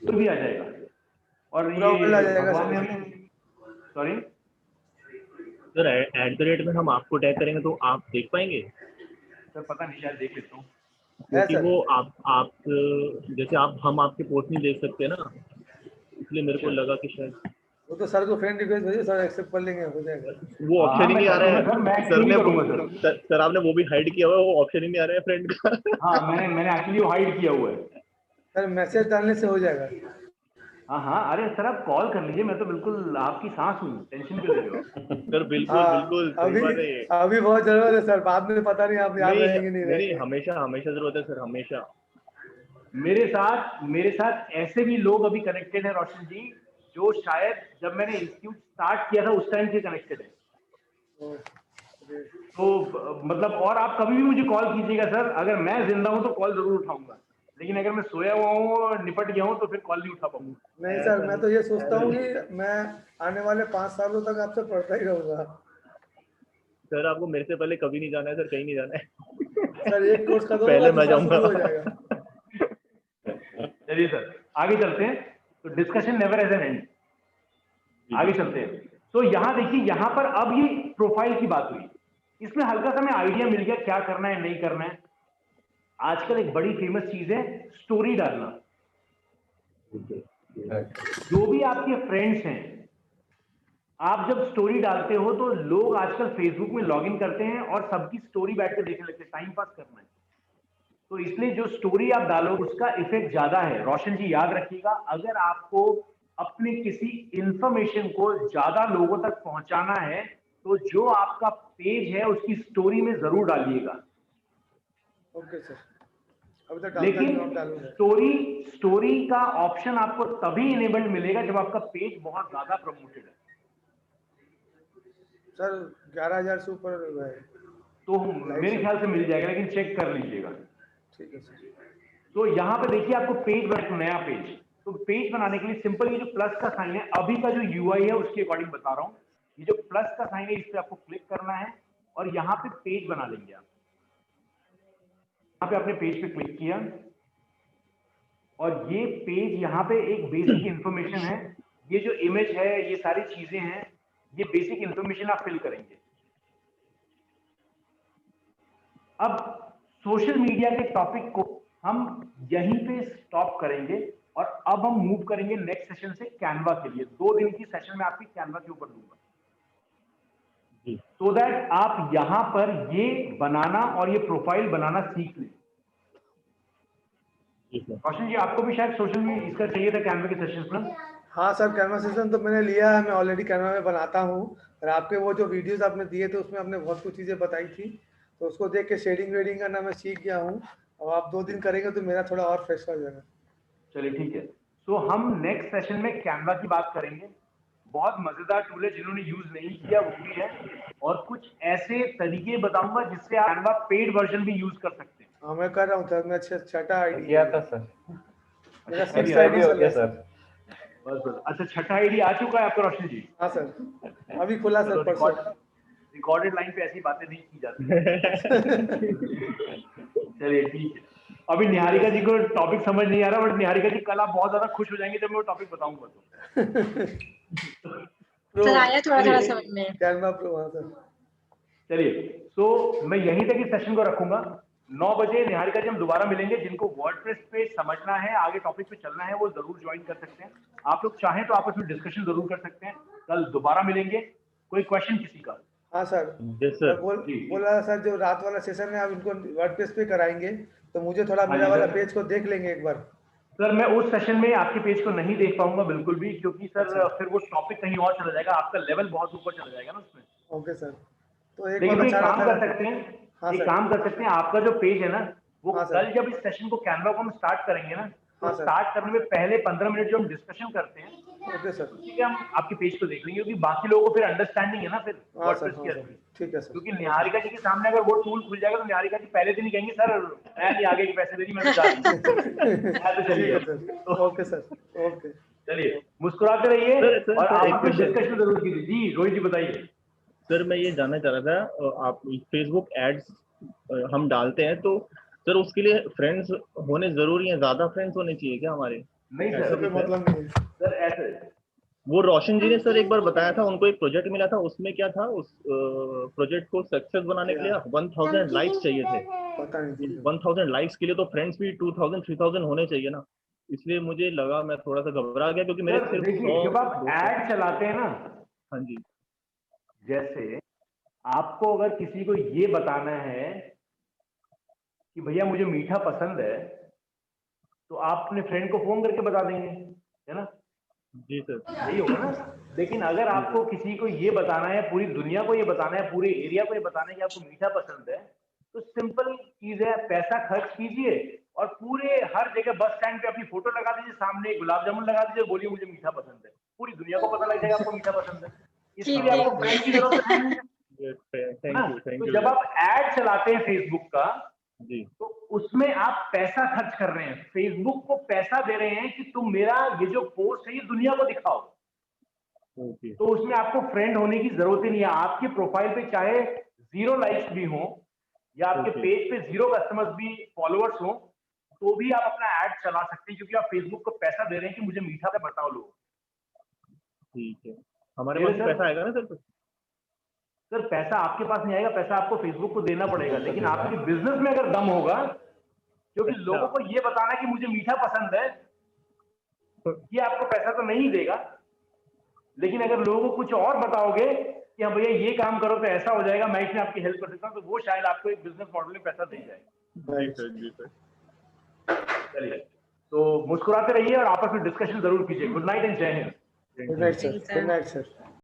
तो भी आ जाएगा। और ये भगवान ने हमें, सॉरी सर @ में हम आपको टैग करेंगे तो आप देख पाएंगे? सर पता नहीं, शायद देख लेता हूँ, क्योंकि वो आप जैसे हम आपके पोस्ट नहीं देख सकते ना, इसलिए मेरे को लगा कि शायद वो तो सर को फ्रेंड रिक्वेस्ट भेजिए, सर एक्सेप्ट कर लेंगे, हो जाएगा। वो ऑप्शन ही नहीं आ रहा है सर ने। सर सर आपने वो भी हाइड किया हुआ है, वो ऑप्शन ही नहीं आ रहा है फ्रेंड का। हाँ मैंने एक्चुअली वो हाइड किया हुआ है। सर मैसेज डालने से हो जाएगा। हाँ अरे सर आप कॉल कर लीजिए, मैं तो बिल्कुल आपकी सांस हूँ, टेंशन क्यों ले रहे हो? सर बिल्कुल अभी बहुत जरूरत है सर, बाद में पता नहीं आप याद रहेंगे नहीं नहीं, हमेशा जरूरत है सर, हमेशा। मेरे साथ ऐसे भी लोग अभी कनेक्टेड है रोशन जी, जो शायद जब मैंने इंस्टीट्यूट स्टार्ट किया था उस टाइम से कनेक्टेड है। तो मतलब और आप कभी भी मुझे कॉल कीजिएगा सर, अगर मैं जिंदा हूं तो कॉल जरूर उठाऊंगा, लेकिन अगर मैं सोया हुआ हूँ और निपट गया हूँ तो फिर कॉल नहीं उठा पाऊंगा। नहीं सर, मैं तो ये सोचता हूँ कि मैं आने वाले 5 सालों तक आपसे पढ़ता ही रहूंगा। सर आपको मेरे से पहले कभी नहीं जाना है सर, कहीं नहीं जाना है। सर एक कोर्स खत्म होगा, पहले मैं दूसरा जाऊंगा। शुरू हो जाएगा। चलिए सर आगे चलते हैं, तो discussion never as an end, आगे चलते हैं। तो यहाँ देखिए, यहाँ पर अब ये प्रोफाइल की बात हुई, इसमें हल्का सा हमें आइडिया मिल गया क्या करना है नहीं करना है। आजकल एक बड़ी फेमस चीज है स्टोरी डालना। जो भी आपके फ्रेंड्स हैं, आप जब स्टोरी डालते हो तो लोग आजकल फेसबुक में लॉगिन करते हैं और सबकी स्टोरी बैठ के देखने लगते हैं, टाइम पास करना है। तो इसलिए जो स्टोरी आप डालो उसका इफेक्ट ज्यादा है। रोशन जी याद रखिएगा, अगर आपको अपने किसी इंफॉर्मेशन को ज्यादा लोगों तक पहुंचाना है तो जो आपका पेज है उसकी स्टोरी में जरूर डालिएगा। ओके सर, अभी तक डालता नहीं हूं, अब लेकिन डालूंगा। स्टोरी का ऑप्शन आपको तभी इनेबल्ड मिलेगा जब आपका पेज बहुत ज्यादा प्रमोटेड है। सर 11,000 से ऊपर है। तो मेरे ख्याल से मिल जाएगा, लेकिन चेक कर लीजिएगा। ठीक है सर। तो यहाँ पे देखिए आपको पेज बना, नया पेज। तो पेज बनाने के लिए सिंपल ये जो प्लस का साइन है, अभी का जो यूआई है उसके अकॉर्डिंग बता रहा हूँ। ये जो प्लस का साइन है इस पे आपको क्लिक करना है और यहाँ पे पेज बना लेंगे आप। यहाँ पे आपने पेज पे क्लिक किया और ये पेज यहाँ पे एक बेसिक इंफॉर्मेशन है। ये जो इमेज है, ये सारी चीजें हैं, ये बेसिक इंफॉर्मेशन आप फिल करेंगे। अब सोशल मीडिया के टॉपिक को हम यहीं पे स्टॉप करेंगे और अब हम मूव करेंगे नेक्स्ट सेशन से कैनवा के लिए। 2 दिन की सेशन में आपकी कैनवा के ऊपर दूंगा, सो दैट आप यहां पर ये बनाना और ये प्रोफाइल बनाना सीख लें। रोशन जी आपको भी शायद सोशल मीडिया इसका चाहिए था कैनवा के सेशन में। हाँ सर, कैनवा सेशन तो मैंने लिया है, मैं ऑलरेडी कैनवा में बनाता हूँ। और आपके वो जो वीडियोस आपने दिए थे उसमें आपने बहुत कुछ चीज़ें बताई थी, तो उसको देख के शेडिंग वेडिंग करना मैं सीख गया हूँ। और आप 2 दिन करेंगे तो मेरा थोड़ा और फ्रेश हो जाएगा। चलिए ठीक है, तो हम नेक्स्ट सेशन में कैनवा की बात करेंगे। बहुत मजेदार टूल है, जिन्होंने यूज नहीं किया वो भी है, और कुछ ऐसे तरीके बताऊंगा जिससे आप कैनवा पेड वर्जन भी यूज कर सकते हैं। हाँ मैं कर रहा हूँ सर, मैं छठा आईडी किया था सर, मेरा अभी 6th अभी आईडी हो गया सर। सर। बस अच्छा, छठा आईडी आ चुका है आपका रोशन जी? हाँ सर, अभी खुला सर परसों। रिकॉर्डेड लाइन पे ऐसी बातें नहीं की जाती। चलिए ठीक है, अभी निहारिका जी को टॉपिक समझ नहीं आ रहा, बट निहारिका जी कल आप बहुत ज्यादा खुश हो जाएंगे जब मैं वो टॉपिक बताऊंगा तो। सर आया थोड़ा थोड़ा समझ में। कैनवा प्रो, हाँ सर। चलिए, तो मैं यहीं तक इस सेशन को रखूंगा। 9 बजे निहारिका जी हम दोबारा मिलेंगे। जिनको वर्डप्रेस पे समझना है, आगे टॉपिक पे चलना है, वो जरूर ज्वाइन कर सकते हैं। आप लोग चाहें तो आपस में डिस्कशन जरूर कर सकते हैं। कल दोबारा मिलेंगे। कोई क्वेश्चन किसी का? हाँ सर, बोल रहा सर जो रात वाला सेशन है आप इनको वर्डप्रेस पे कराएंगे, तो मुझे थोड़ा मेरा वाला पेज को देख लेंगे एक बार। सर मैं उस सेशन में आपके पेज को नहीं देख पाऊंगा बिल्कुल भी, क्योंकि सर फिर वो टॉपिक कहीं और चला जाएगा, आपका लेवल बहुत ऊपर चला जाएगा ना उसमें। ओके सर, तो एक लेकिन बार एक काम कर सकते हैं, हाँ एक सर। काम कर सकते हैं, आपका जो पेज है ना वो हाँ सर। कल जब इस सेशन को कैनवा को हम स्टार्ट करेंगे ना, तो हाँ सर। स्टार्ट करने में पहले 15 मिनट जो हम डिस्कशन करते हैं, ओके सर, ठीक है, हम आपके पेज को देख लेंगे, क्योंकि बाकी लोगों को फिर अंडरस्टैंडिंग है ना फिर हाँ सर, WordPress की हाँ सर, असली। ठीक है सर। क्योंकि निहारिका जी के सामने अगर वो टूल खुल जाएगा तो निहारिका जी पहले दिन ही कहेंगे सर मैं नहीं आगे के पैसे दे रही, मैं तो जा रही हूं। तो चलिए सर, ओके सर, ओके। चलिए मुस्कुराते रहिए सर, और एक आप कुछ क्वेश्चन। डिस्कशन जरूर कीजिए। जी रोहित जी बताइए। सर मैं ये जानना चाह रहा था, आप फेसबुक एड्स हम डालते हैं तो सर उसके लिए फ्रेंड्स होने जरूरी है, ज्यादा फ्रेंड्स होने चाहिए क्या हमारे? नहीं ऐसा सर, कोई मतलब नहीं है सर ऐसे वो रोशन जी ने सर एक बार बताया था, उनको एक प्रोजेक्ट मिला था, उसमें क्या था, उस प्रोजेक्ट को सक्सेस बनाने के लिए 1000 लाइक्स चाहिए थे। पता नहीं। 1000 लाइक्स के लिए तो फ्रेंड्स भी 2000 3000 होने चाहिए ना, इसलिए मुझे लगा, मैं थोड़ा सा घबरा गया क्योंकि मेरे सिर्फ देखिए जब आप ऐड चलाते हैं ना, हाँ जी, जैसे आपको अगर किसी को ये बताना है कि भैया मुझे मीठा पसंद है, तो आप अपने फ्रेंड को फोन करके बता देंगे, है ना? जी सर, यही होगा ना। लेकिन अगर आपको किसी को ये बताना है, पूरी दुनिया को ये बताना है, पूरे एरिया को ये बताना है कि आपको मीठा पसंद है, तो सिंपल चीज है, पैसा खर्च कीजिए और पूरे हर जगह बस स्टैंड पे अपनी फोटो लगा दीजिए, सामने गुलाब जामुन लगा दीजिए, बोलिए मुझे मीठा पसंद है, पूरी दुनिया को पता लग जाएगा आपको मीठा पसंद है। इसके लिए आपको ब्रांड की जरूरत है नहीं है ना? थैंक तो यू जब आप ऐड चलाते हैं फेसबुक का, जी। तो उसमें आप पैसा खर्च कर रहे हैं, फेसबुक को पैसा दे रहे हैं कि तुम मेरा ये जो पोस्ट है ये दुनिया को दिखाओ। ओके तो उसमें आपको फ्रेंड होने की जरूरत ही नहीं है। आपके प्रोफाइल पे चाहे 0 लाइक्स भी हो या आपके Okay. पेज पे 0 कस्टमर्स भी, फॉलोअर्स हो, तो भी आप अपना ऐड चला सकते हैं, क्योंकि आप फेसबुक को पैसा दे रहे हैं कि मुझे मीठा पे बताओ लोग। ठीक है, हमारे मेरे पास भी सर- पैसा आएगा ना सर? सर पैसा आपके पास नहीं आएगा, पैसा आपको फेसबुक को देना पड़ेगा, लेकिन आपके बिजनेस में अगर दम होगा, क्योंकि अच्छा। लोगों को ये बताना कि मुझे मीठा पसंद है, ये आपको पैसा तो नहीं देगा, लेकिन अगर लोगों को कुछ और बताओगे कि हाँ भैया ये काम करो तो ऐसा हो जाएगा, मैं इसमें आपकी हेल्प कर सकता हूँ, तो वो शायद आपको एक बिजनेस मॉडल में पैसा दे जाएगा। जी सर। चलिए, तो मुस्कुराते रहिए और आपस में डिस्कशन जरूर कीजिए। गुड नाइट एंड जय Hind. Good night sir, good night sir.